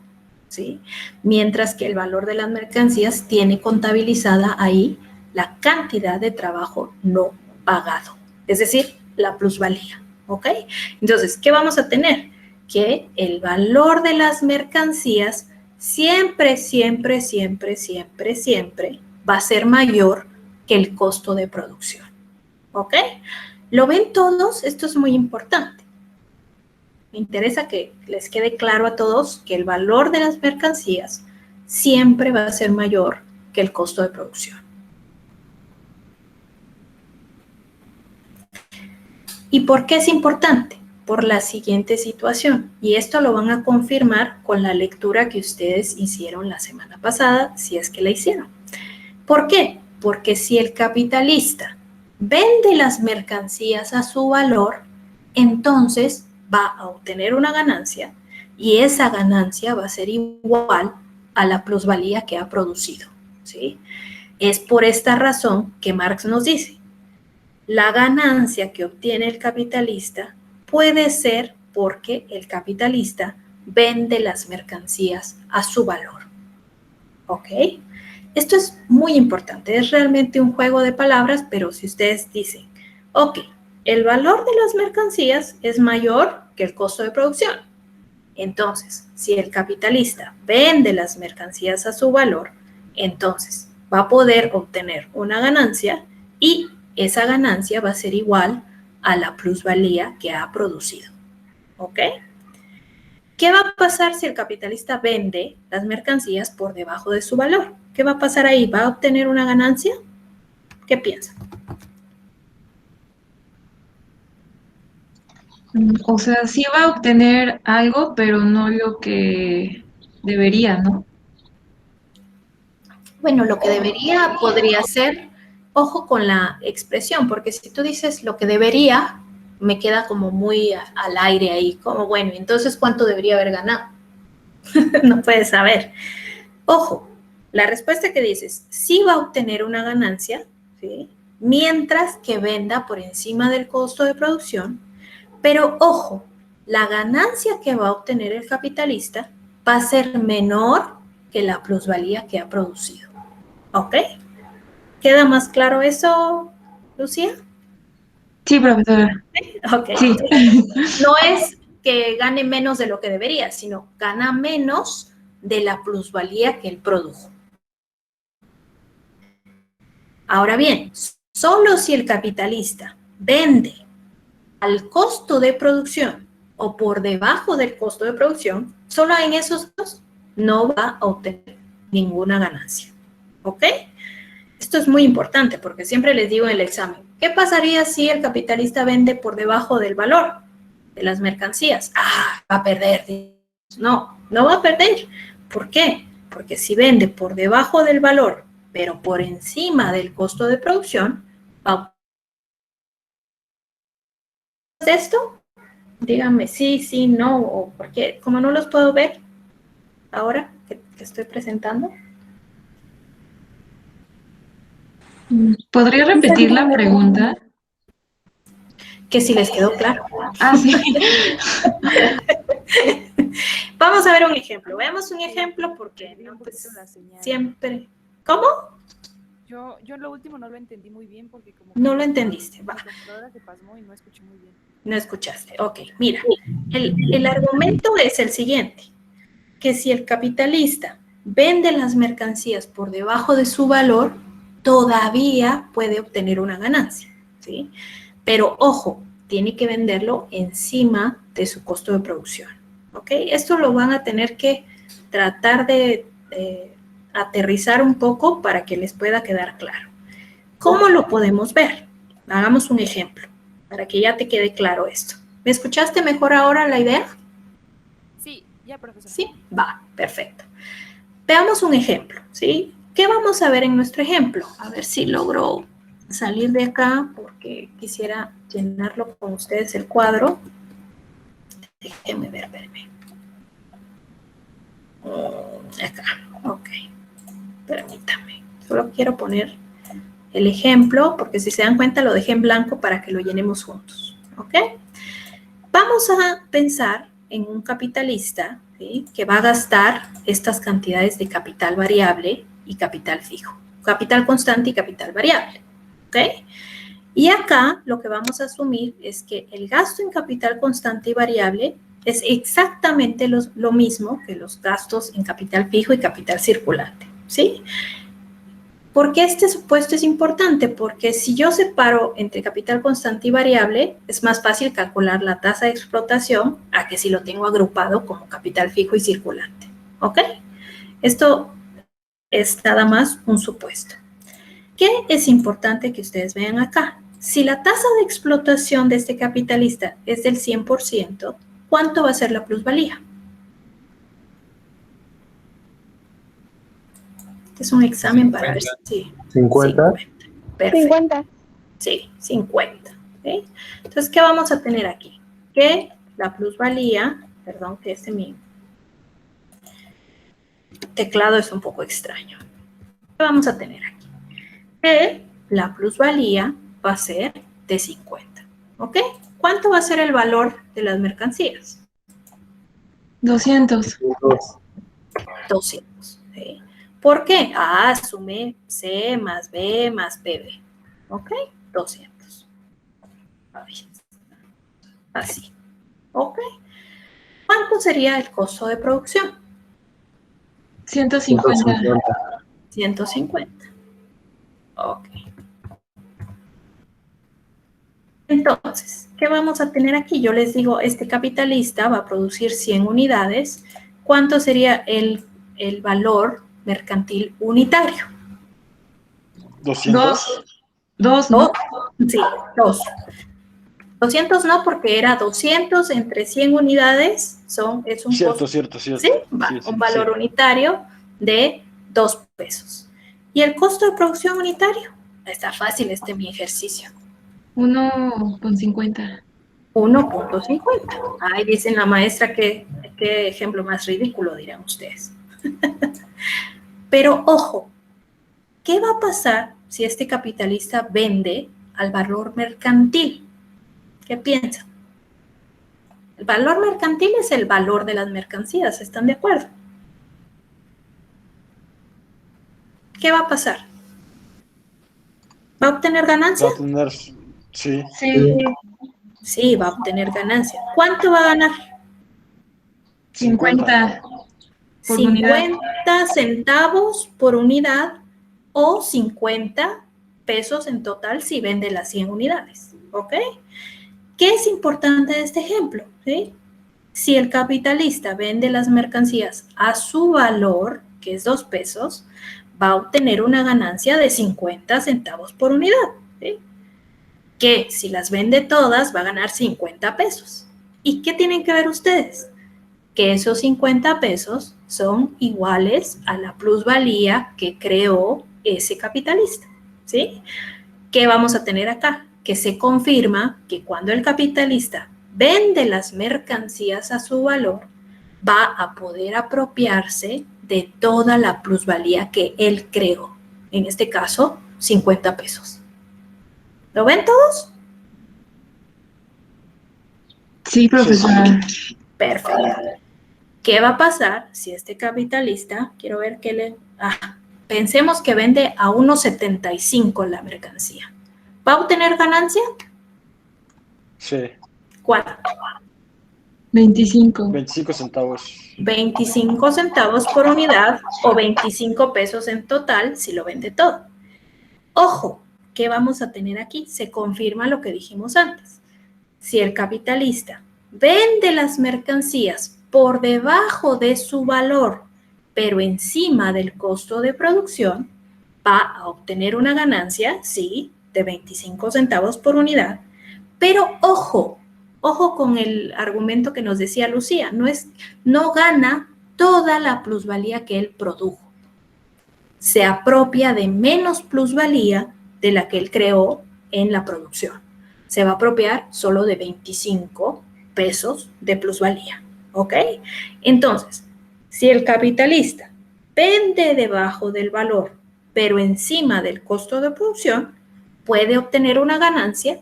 ¿sí? Mientras que el valor de las mercancías tiene contabilizada ahí la cantidad de trabajo no pagado, es decir, la plusvalía, ¿ok? Entonces, ¿qué vamos a tener? Que el valor de las mercancías siempre va a ser mayor que el costo de producción. ¿Ok? ¿Lo ven todos? Esto es muy importante. Me interesa que les quede claro a todos que el valor de las mercancías siempre va a ser mayor que el costo de producción. ¿Y por qué es importante? Por la siguiente situación. Y esto lo van a confirmar con la lectura que ustedes hicieron la semana pasada, si es que la hicieron. ¿Por qué? Porque si el capitalista vende las mercancías a su valor, entonces va a obtener una ganancia y esa ganancia va a ser igual a la plusvalía que ha producido. ¿Sí? Es por esta razón que Marx nos dice, la ganancia que obtiene el capitalista puede ser porque el capitalista vende las mercancías a su valor. ¿Ok? Esto es muy importante, es realmente un juego de palabras, pero si ustedes dicen, ok, el valor de las mercancías es mayor que el costo de producción. Entonces, si el capitalista vende las mercancías a su valor, entonces va a poder obtener una ganancia y esa ganancia va a ser igual a la plusvalía que ha producido. ¿Ok? ¿Qué va a pasar si el capitalista vende las mercancías por debajo de su valor? ¿Qué va a pasar ahí? ¿Va a obtener una ganancia? ¿Qué piensan? O sea, sí va a obtener algo, pero no lo que debería, ¿no? Bueno, lo que debería podría ser, ojo con la expresión, porque si tú dices lo que debería, me queda como muy al aire ahí, como bueno, entonces ¿cuánto debería haber ganado? No puedes saber. Ojo, la respuesta que dices, sí va a obtener una ganancia, ¿sí? Mientras que venda por encima del costo de producción, pero ojo, la ganancia que va a obtener el capitalista va a ser menor que la plusvalía que ha producido. ¿Ok? ¿Queda más claro eso? Lucía? Sí, profesora. Ok. Sí. No es que gane menos de lo que debería, sino gana menos de la plusvalía que él produjo. Ahora bien, solo si el capitalista vende al costo de producción o por debajo del costo de producción, solo en esos dos no va a obtener ninguna ganancia. ¿Ok? Esto es muy importante porque siempre les digo en el examen, ¿qué pasaría si el capitalista vende por debajo del valor de las mercancías? Ah, va a perder. No, no va a perder. ¿Por qué? Porque si vende por debajo del valor, pero por encima del costo de producción, va a obtener esto. Díganme sí, sí, no, o porque como no los puedo ver ahora que estoy presentando. ¿Podría repetir la pregunta? Que si les quedó claro. Ah, sí. Vamos a ver un ejemplo. Veamos un ejemplo porque no, pues, la señal. siempre. ¿Cómo? Yo lo último no lo entendí muy bien porque como No que lo entendiste. mi Va, computadora se pasmó y no escuché muy bien. no escuchaste. Ok, mira. El argumento es el siguiente. Que si el capitalista vende las mercancías por debajo de su valor, todavía puede obtener una ganancia, ¿sí? Pero ojo, tiene que venderlo encima de su costo de producción, ¿ok? Esto lo van a tener que tratar de aterrizar un poco para que les pueda quedar claro. ¿Cómo lo podemos ver? Hagamos un ejemplo para que ya te quede claro esto. ¿Me escuchaste mejor ahora la idea? Sí, ya, profesora. Sí, va, perfecto. Veamos un ejemplo, ¿sí? ¿Qué vamos a ver en nuestro ejemplo? A ver si logro salir de acá porque quisiera llenarlo con ustedes el cuadro. Déjenme ver, espérenme. Acá, ok. Permítame. Solo quiero poner el ejemplo porque si se dan cuenta lo dejé en blanco para que lo llenemos juntos, ¿ok? Vamos a pensar en un capitalista, ¿sí?, que va a gastar estas cantidades de capital variable y capital fijo, capital constante y capital variable, ¿ok? Y acá lo que vamos a asumir es que el gasto en capital constante y variable es exactamente lo mismo que los gastos en capital fijo y capital circulante, ¿sí? ¿Por qué este supuesto es importante? Porque si yo separo entre capital constante y variable, es más fácil calcular la tasa de explotación a que si lo tengo agrupado como capital fijo y circulante. ¿Ok? Esto es nada más un supuesto. ¿Qué es importante que ustedes vean acá? Si la tasa de explotación de este capitalista es del 100%, ¿cuánto va a ser la plusvalía? Este es un examen 50. Para ver si... 50. 50. Perfecto. 50. Sí, 50. ¿Sí? Entonces, ¿qué vamos a tener aquí? Que la plusvalía, perdón, que mi teclado es un poco extraño. ¿Qué vamos a tener aquí? Que la plusvalía va a ser de 50. ¿Ok? ¿Cuánto va a ser el valor de las mercancías? 200. 200. ¿Sí? ¿Por qué? Ah, sumé C más B más PB. ¿Ok? 200. Así. ¿Ok? ¿Cuánto sería el costo de producción? 150. 150. Ok. Entonces, ¿qué vamos a tener aquí? Yo les digo, este capitalista va a producir 100 unidades. ¿Cuánto sería el valor mercantil unitario? 200. Dos, ¿no? Sí, 2. 200 no, porque era 200 entre 100 unidades, es un Cierto, costo, cierto, cierto. ¿sí? Va, Sí, sí, un valor unitario de 2 pesos. ¿Y el costo de producción unitario? Está fácil mi ejercicio. 1,50. 1.50. Ay, dicen la maestra que qué ejemplo más ridículo, dirán ustedes. Pero ojo, ¿qué va a pasar si este capitalista vende al valor mercantil? ¿Qué piensan? El valor mercantil es el valor de las mercancías, ¿están de acuerdo? ¿Qué va a pasar? ¿Va a obtener ganancia? Va a tener, sí, Sí, Sí, va a obtener ganancia. ¿Cuánto va a ganar? 50 por unidad. 50 centavos por unidad o 50 pesos en total si vende las 100 unidades. ¿Ok? ¿Qué es importante de este ejemplo? ¿Sí? Si el capitalista vende las mercancías a su valor, que es 2 pesos, va a obtener una ganancia de 50 centavos por unidad. ¿Sí? Que si las vende todas va a ganar 50 pesos. ¿Y qué tienen que ver ustedes? Que esos 50 pesos son iguales a la plusvalía que creó ese capitalista. ¿Sí? ¿Qué vamos a tener acá? Que se confirma que cuando el capitalista vende las mercancías a su valor, va a poder apropiarse de toda la plusvalía que él creó. En este caso, 50 pesos. ¿Lo ven todos? Sí, profesora. Perfecto. ¿Qué va a pasar si este capitalista, quiero ver qué le... pensemos que vende a 1.75 la mercancía. ¿Va a obtener ganancia? sí, ¿Cuánto? 25. 25 centavos. 25 centavos por unidad o 25 pesos en total si lo vende todo. Ojo, ¿qué vamos a tener aquí? Se confirma lo que dijimos antes. Si el capitalista vende las mercancías por debajo de su valor, pero encima del costo de producción, va a obtener una ganancia, sí, de 25 centavos por unidad, pero ojo con el argumento que nos decía Lucía, no gana toda la plusvalía que él produjo. Se apropia de menos plusvalía de la que él creó en la producción. Se va a apropiar solo de 25 pesos de plusvalía, ¿ok? Entonces, si el capitalista vende debajo del valor, pero encima del costo de producción, puede obtener una ganancia,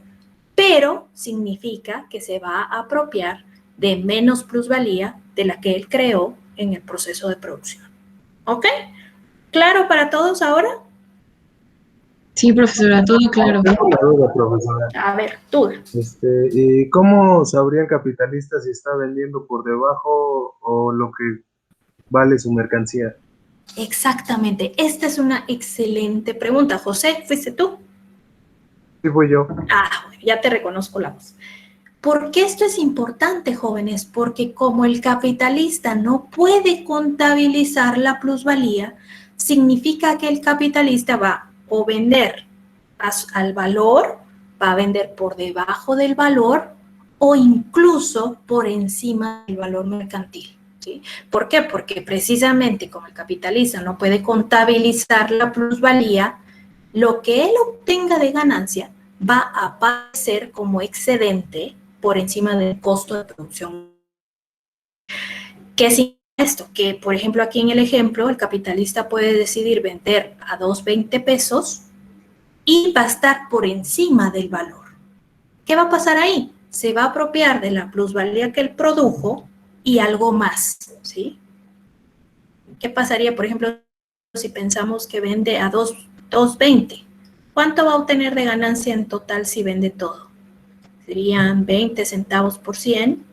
pero significa que se va a apropiar de menos plusvalía de la que él creó en el proceso de producción, ¿ok? ¿Claro para todos ahora? Sí, profesora, todo claro. Tengo una duda, profesora. A ver, tú. ¿Y cómo sabría el capitalista si está vendiendo por debajo o lo que vale su mercancía? Exactamente. Esta es una excelente pregunta. José, ¿fuiste tú? Sí, fui yo. Ya te reconozco la voz. ¿Por qué esto es importante, jóvenes? Porque como el capitalista no puede contabilizar la plusvalía, significa que el capitalista va o vender al valor, va a vender por debajo del valor o incluso por encima del valor mercantil. ¿Sí? ¿Por qué? Porque precisamente como el capitalista no puede contabilizar la plusvalía, lo que él obtenga de ganancia va a aparecer como excedente por encima del costo de producción. ¿Qué significa esto? Que, por ejemplo, aquí en el ejemplo, el capitalista puede decidir vender a 2.20 pesos y va a estar por encima del valor. ¿Qué va a pasar ahí? Se va a apropiar de la plusvalía que él produjo y algo más, ¿sí? ¿Qué pasaría, por ejemplo, si pensamos que vende a 2.20? ¿Cuánto va a obtener de ganancia en total si vende todo? Serían 20 centavos por 100.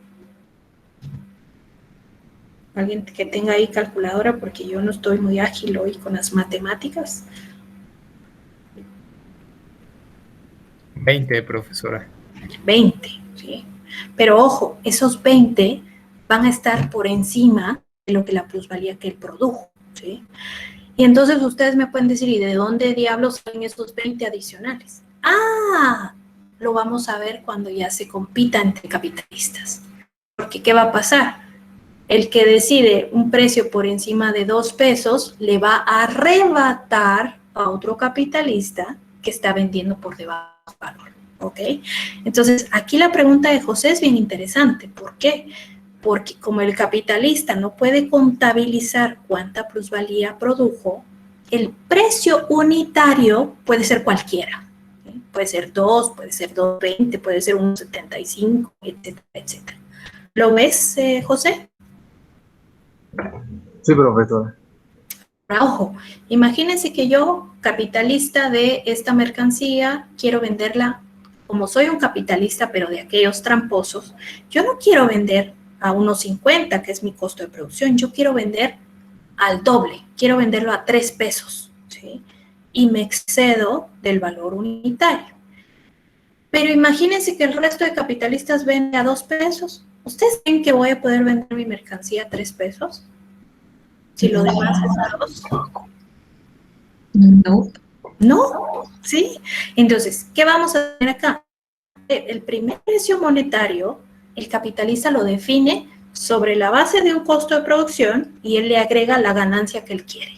Alguien que tenga ahí calculadora, porque yo no estoy muy ágil hoy con las matemáticas. 20, profesora. 20, ¿sí? Pero ojo, esos 20 van a estar por encima de lo que la plusvalía que él produjo, ¿sí? Y entonces ustedes me pueden decir, ¿y de dónde diablos salen esos 20 adicionales? Lo vamos a ver cuando ya se compita entre capitalistas. Porque ¿qué va a pasar? El que decide un precio por encima de 2 pesos le va a arrebatar a otro capitalista que está vendiendo por debajo del valor, ¿ok? Entonces, aquí la pregunta de José es bien interesante. ¿Por qué? Porque como el capitalista no puede contabilizar cuánta plusvalía produjo, el precio unitario puede ser cualquiera. ¿Sí? Puede ser 2, puede ser 2.20, puede ser 1.75, etcétera, etcétera. ¿Lo ves, José? Sí, profesora. Ahora, ojo, imagínense que yo capitalista de esta mercancía, quiero venderla, como soy un capitalista, pero de aquellos tramposos, yo no quiero vender a 1.50, que es mi costo de producción, yo quiero vender al doble, quiero venderlo a 3 pesos, ¿sí? Y me excedo del valor unitario. Pero imagínense que el resto de capitalistas vende a 2 pesos. ¿Ustedes creen que voy a poder vender mi mercancía a 3 pesos? Si lo demás es a 2. No. No, ¿sí? Entonces, ¿qué vamos a tener acá? El primer precio monetario, el capitalista lo define sobre la base de un costo de producción y él le agrega la ganancia que él quiere.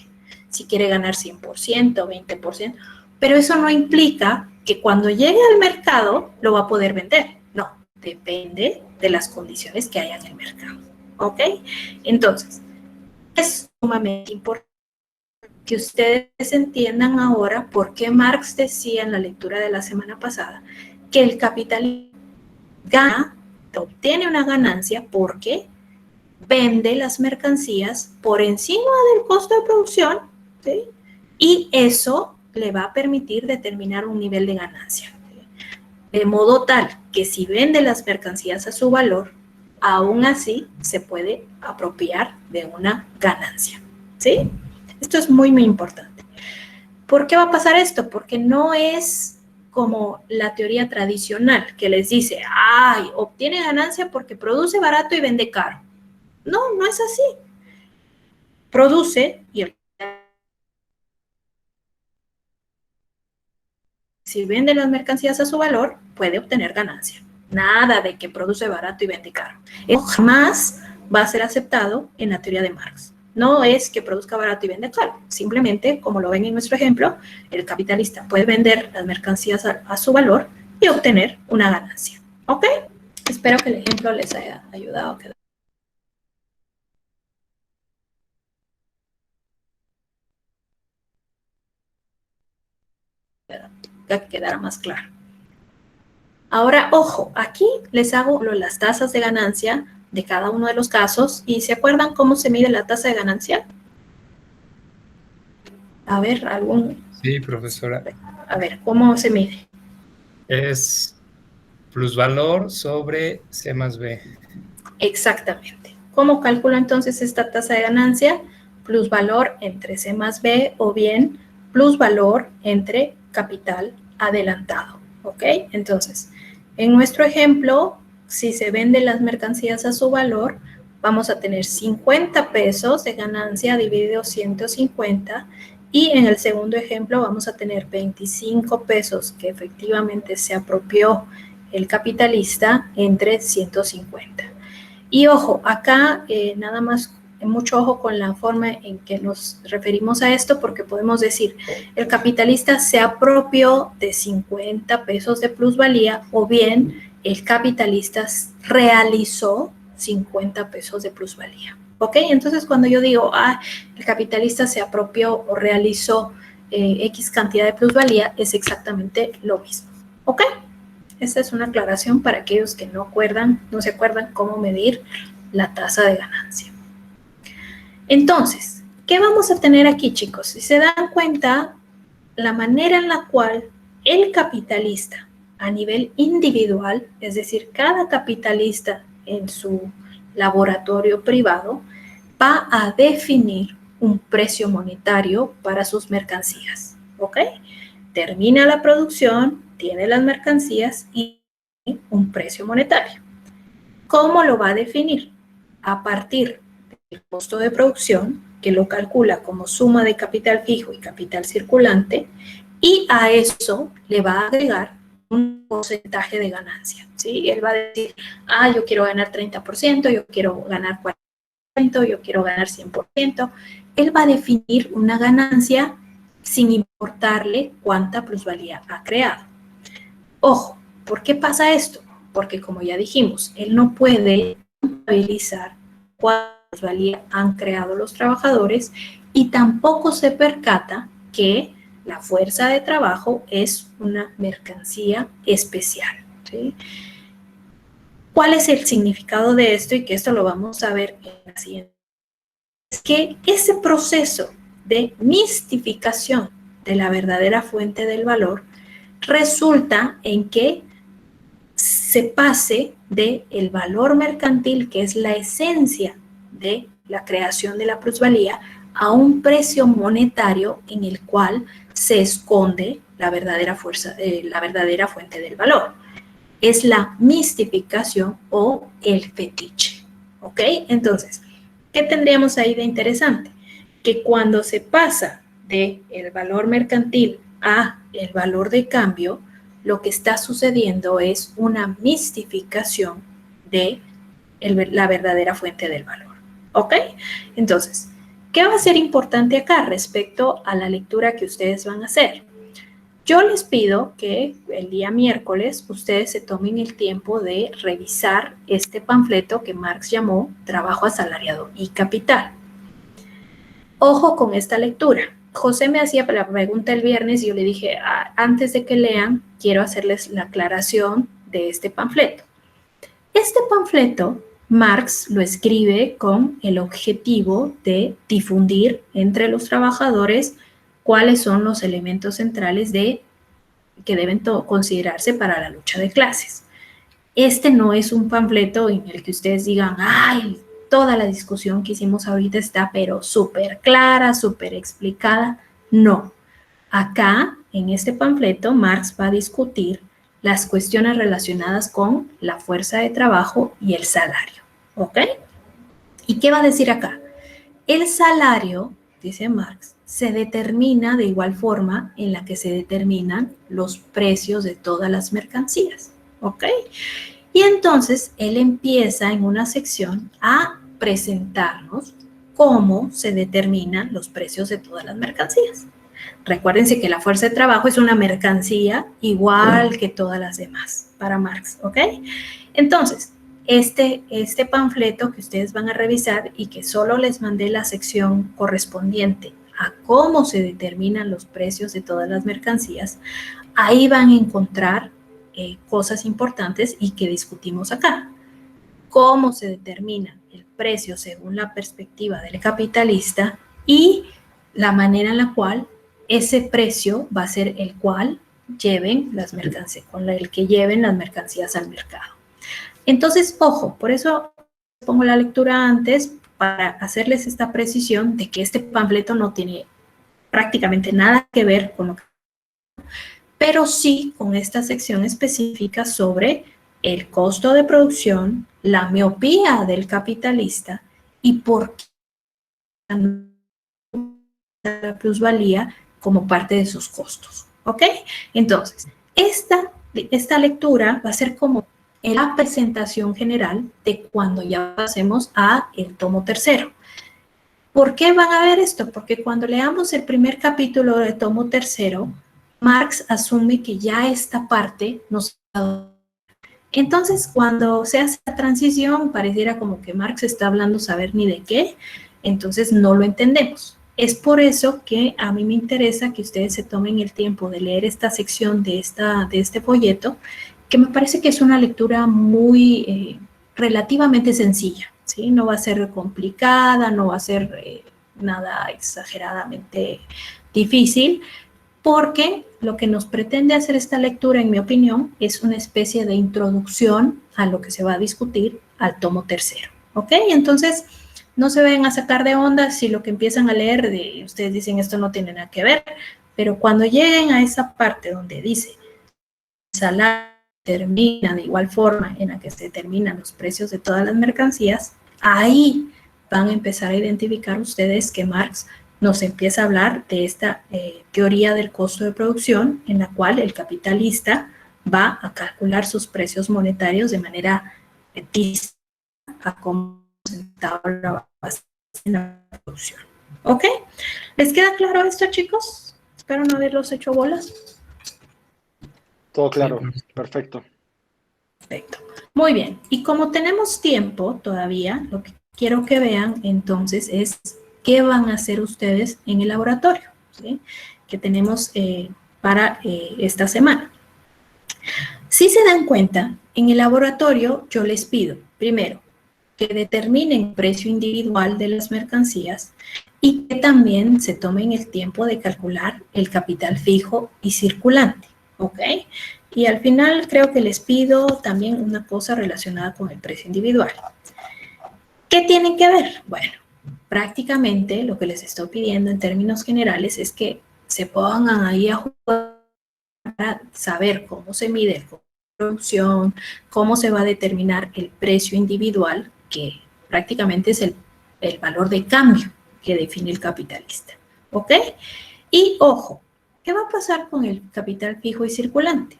Si quiere ganar 100%, 20%, pero eso no implica que cuando llegue al mercado lo va a poder vender. No, depende de las condiciones que haya en el mercado. ¿Ok? Entonces, es sumamente importante que ustedes entiendan ahora por qué Marx decía en la lectura de la semana pasada que el capitalismo gana, obtiene una ganancia porque vende las mercancías por encima del costo de producción, ¿sí? Y eso le va a permitir determinar un nivel de ganancia, ¿sí? De modo tal que si vende las mercancías a su valor, aún así se puede apropiar de una ganancia, ¿sí? Esto es muy, muy importante. ¿Por qué va a pasar esto? Porque no es como la teoría tradicional que les dice, ay, obtiene ganancia porque produce barato y vende caro. No, no es así. Produce y si vende las mercancías a su valor, puede obtener ganancia. Nada de que produce barato y vende caro. Eso jamás va a ser aceptado en la teoría de Marx. No es que produzca barato y vende caro. Simplemente, como lo ven en nuestro ejemplo, el capitalista puede vender las mercancías a su valor y obtener una ganancia. ¿Ok? Espero que el ejemplo les haya ayudado a quedar. Que quedara más claro. Ahora, ojo, aquí les hago las tasas de ganancia de cada uno de los casos y ¿se acuerdan cómo se mide la tasa de ganancia? A ver, Sí, profesora. A ver, ¿cómo se mide? Es plusvalor sobre C más B. Exactamente. ¿Cómo calculo entonces esta tasa de ganancia? Plusvalor entre C más B o bien plusvalor entre capital adelantado. ¿Ok? Entonces, en nuestro ejemplo, si se venden las mercancías a su valor, vamos a tener 50 pesos de ganancia dividido 150 y en el segundo ejemplo vamos a tener 25 pesos que efectivamente se apropió el capitalista entre 150. Y ojo, acá nada más, mucho ojo con la forma en que nos referimos a esto, porque podemos decir, el capitalista se apropió de 50 pesos de plusvalía, o bien el capitalista realizó 50 pesos de plusvalía. ¿Ok? Entonces, cuando yo digo, el capitalista se apropió o realizó X cantidad de plusvalía, es exactamente lo mismo. ¿Ok? Esta es una aclaración para aquellos que no se acuerdan cómo medir la tasa de ganancia. Entonces, ¿qué vamos a tener aquí, chicos? Si se dan cuenta, la manera en la cual el capitalista a nivel individual, es decir, cada capitalista en su laboratorio privado, va a definir un precio monetario para sus mercancías, ¿ok? Termina la producción, tiene las mercancías y un precio monetario. ¿Cómo lo va a definir? A partir del costo de producción, que lo calcula como suma de capital fijo y capital circulante, y a eso le va a agregar un porcentaje de ganancia, ¿sí? Él va a decir, yo quiero ganar 30%, yo quiero ganar 40%, yo quiero ganar 100%. Él va a definir una ganancia sin importarle cuánta plusvalía ha creado. Ojo, ¿por qué pasa esto? Porque como ya dijimos, él no puede contabilizar cuánta plusvalía han creado los trabajadores y tampoco se percata que la fuerza de trabajo es una mercancía especial, ¿sí? ¿Cuál es el significado de esto? Y que esto lo vamos a ver en la siguiente. Es que ese proceso de mistificación de la verdadera fuente del valor resulta en que se pase del valor mercantil, que es la esencia de la creación de la plusvalía, a un precio monetario en el cual se esconde la verdadera fuente del valor. Es la mistificación o el fetiche, ¿ok? Entonces, ¿qué tendríamos ahí de interesante? Que cuando se pasa del valor mercantil a el valor de cambio, lo que está sucediendo es una mistificación de la verdadera fuente del valor, ¿ok? Entonces, ¿qué va a ser importante acá respecto a la lectura que ustedes van a hacer? Yo les pido que el día miércoles ustedes se tomen el tiempo de revisar este panfleto que Marx llamó Trabajo Asalariado y Capital. Ojo con esta lectura. José me hacía la pregunta el viernes y yo le dije, antes de que lean, quiero hacerles la aclaración de este panfleto. Este panfleto, Marx lo escribe con el objetivo de difundir entre los trabajadores cuáles son los elementos centrales que deben considerarse para la lucha de clases. Este no es un panfleto en el que ustedes digan, ¡ay! Toda la discusión que hicimos ahorita está pero súper clara, súper explicada. No. Acá, en este panfleto, Marx va a discutir las cuestiones relacionadas con la fuerza de trabajo y el salario. ¿Ok? ¿Y qué va a decir acá? El salario, dice Marx, se determina de igual forma en la que se determinan los precios de todas las mercancías. ¿Ok? Y entonces él empieza en una sección a presentarnos cómo se determinan los precios de todas las mercancías. Recuérdense que la fuerza de trabajo es una mercancía igual que todas las demás para Marx, ¿ok? Entonces, este panfleto que ustedes van a revisar y que solo les mandé la sección correspondiente a cómo se determinan los precios de todas las mercancías, ahí van a encontrar cosas importantes y que discutimos acá. Cómo se determina el precio según la perspectiva del capitalista y la manera en la cual ese precio va a ser el cual lleven las mercancías, con el que lleven las mercancías al mercado. Entonces, ojo, por eso pongo la lectura antes para hacerles esta precisión de que este panfleto no tiene prácticamente nada que ver con lo que, pero sí con esta sección específica sobre el costo de producción, la miopía del capitalista y por qué la plusvalía como parte de sus costos, ¿ok? Entonces, esta lectura va a ser como la presentación general de cuando ya pasemos a el tomo tercero. ¿Por qué van a ver esto? Porque cuando leamos el primer capítulo del tomo tercero, Marx asume que ya esta parte nos ha dado. Entonces, cuando se hace la transición, pareciera como que Marx está hablando saber ni de qué, entonces no lo entendemos. Es por eso que a mí me interesa que ustedes se tomen el tiempo de leer esta sección de este folleto, que me parece que es una lectura muy relativamente sencilla, ¿sí? No va a ser complicada, no va a ser nada exageradamente difícil, porque lo que nos pretende hacer esta lectura, en mi opinión, es una especie de introducción a lo que se va a discutir al tomo tercero, ¿ok? Entonces, no se vayan a sacar de onda si lo que empiezan a leer, ustedes dicen esto no tiene nada que ver, pero cuando lleguen a esa parte donde dice el salario termina de igual forma en la que se determinan los precios de todas las mercancías, ahí van a empezar a identificar ustedes que Marx nos empieza a hablar de esta teoría del costo de producción en la cual el capitalista va a calcular sus precios monetarios de manera distinta a cómo se entabla en la producción. ¿Ok? ¿Les queda claro esto, chicos? Espero no haberlos hecho bolas. Todo claro, perfecto. Perfecto. Muy bien. Y como tenemos tiempo todavía, lo que quiero que vean entonces es qué van a hacer ustedes en el laboratorio, ¿sí? Que tenemos para esta semana. Si se dan cuenta, en el laboratorio yo les pido, primero, que determinen el precio individual de las mercancías y que también se tomen el tiempo de calcular el capital fijo y circulante, ¿ok? Y al final creo que les pido también una cosa relacionada con el precio individual. ¿Qué tienen que ver? Bueno, prácticamente lo que les estoy pidiendo en términos generales es que se pongan ahí a jugar para saber cómo se mide el costo de producción, cómo se va a determinar el precio individual, que prácticamente es el valor de cambio que define el capitalista. ¿Ok? Y ojo, ¿qué va a pasar con el capital fijo y circulante?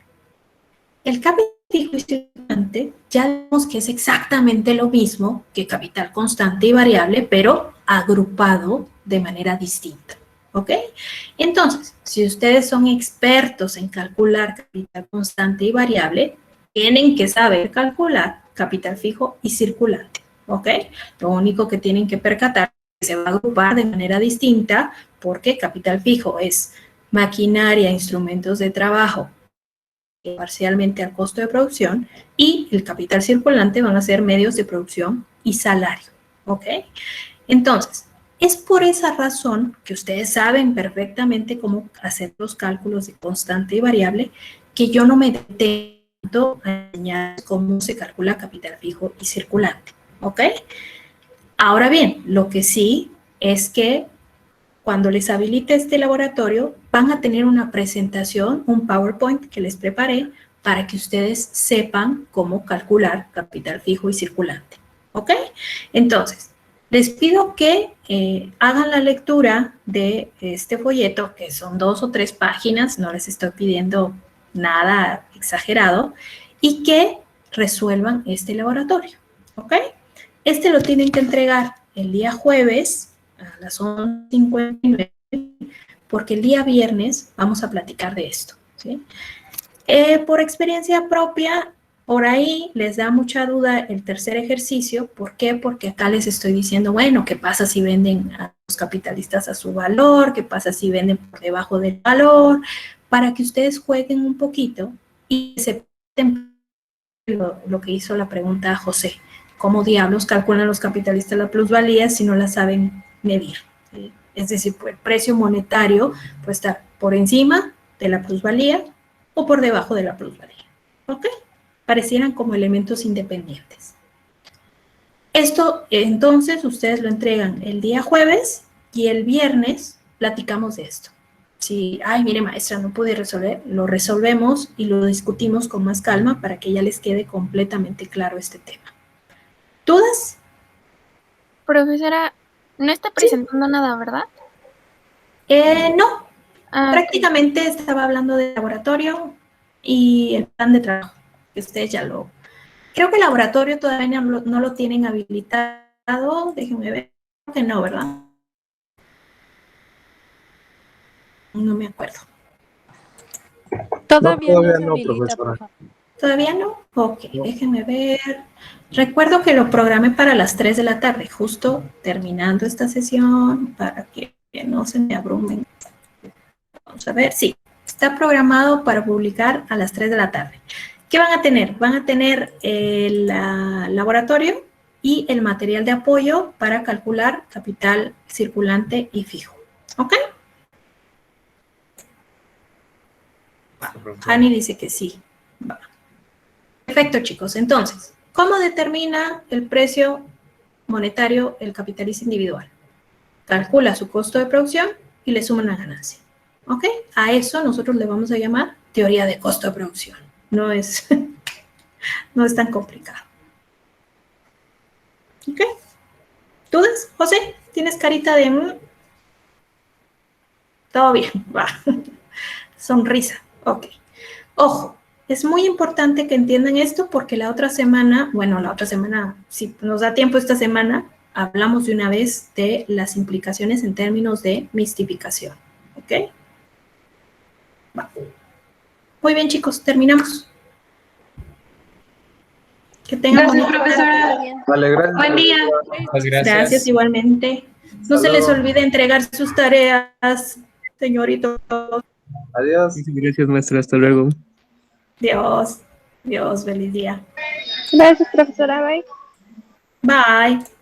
El capital fijo y circulante ya vemos que es exactamente lo mismo que capital constante y variable, pero agrupado de manera distinta. ¿Ok? Entonces, si ustedes son expertos en calcular capital constante y variable, tienen que saber calcular capital fijo y circulante. ¿Ok? Lo único que tienen que percatar es que se va a agrupar de manera distinta porque capital fijo es maquinaria, instrumentos de trabajo, parcialmente al costo de producción, y el capital circulante van a ser medios de producción y salario. ¿Ok? Entonces, es por esa razón que ustedes saben perfectamente cómo hacer los cálculos de constante y variable, que yo no me detengo a enseñar cómo se calcula capital fijo y circulante. ¿Ok? Ahora bien, lo que sí es que cuando les habilite este laboratorio, van a tener una presentación, un PowerPoint que les preparé para que ustedes sepan cómo calcular capital fijo y circulante. ¿Ok? Entonces, les pido que hagan la lectura de este folleto, que son 2 o 3 páginas, no les estoy pidiendo nada exagerado, y que resuelvan este laboratorio. ¿Ok? Este lo tienen que entregar el día jueves a las 11:59, porque el día viernes vamos a platicar de esto, ¿sí? Por experiencia propia, por ahí les da mucha duda el tercer ejercicio. ¿Por qué? Porque acá les estoy diciendo, bueno, ¿qué pasa si venden a los capitalistas a su valor? ¿Qué pasa si venden por debajo del valor? Para que ustedes jueguen un poquito y se lo que hizo la pregunta José. ¿Cómo diablos calculan los capitalistas la plusvalía si no la saben medir? ¿Sí? Es decir, el precio monetario puede estar por encima de la plusvalía o por debajo de la plusvalía. ¿Ok? Parecieran como elementos independientes. Esto, entonces, ustedes lo entregan el día jueves y el viernes platicamos de esto. Si, ay, mire maestra, no pude resolver, lo resolvemos y lo discutimos con más calma para que ya les quede completamente claro este tema. ¿Dudas? Profesora, no está presentando nada, ¿verdad? No, Ah, prácticamente estaba hablando del laboratorio y el plan de trabajo, que ustedes ya lo... Creo que el laboratorio todavía no lo tienen habilitado, déjenme ver, creo que no, ¿verdad? No me acuerdo. Todavía no se no, habilita, profesora. profe. ¿Todavía no? Ok, No. déjenme ver. Recuerdo que lo programé para las 3 de la tarde, justo terminando esta sesión, para que no se me abrumen. Vamos a ver, sí, está programado para publicar a las 3 de la tarde. ¿Qué van a tener? Van a tener el laboratorio y el material de apoyo para calcular capital circulante y fijo. ¿Ok? Hani dice que sí. Va. Perfecto, chicos. Entonces, ¿cómo determina el precio monetario el capitalista individual? Calcula su costo de producción y le suma una ganancia. ¿Ok? A eso nosotros le vamos a llamar teoría de costo de producción. No es tan complicado. ¿Ok? ¿Dudas? José, ¿tienes carita de... Todo bien, va. Sonrisa. Ok. Ojo, es muy importante que entiendan esto porque la otra semana, si nos da tiempo esta semana, hablamos de una vez de las implicaciones en términos de mistificación. ¿Ok? Va. Muy bien, chicos, terminamos. Que tengan Gracias, bonita profesora. Vale, gracias. Buen día. Muchas gracias. Gracias igualmente. No se les olvide entregar sus tareas, señorito. Adiós. Gracias, maestra. Hasta luego. Dios, feliz día. Gracias, profesora. Bye. Bye.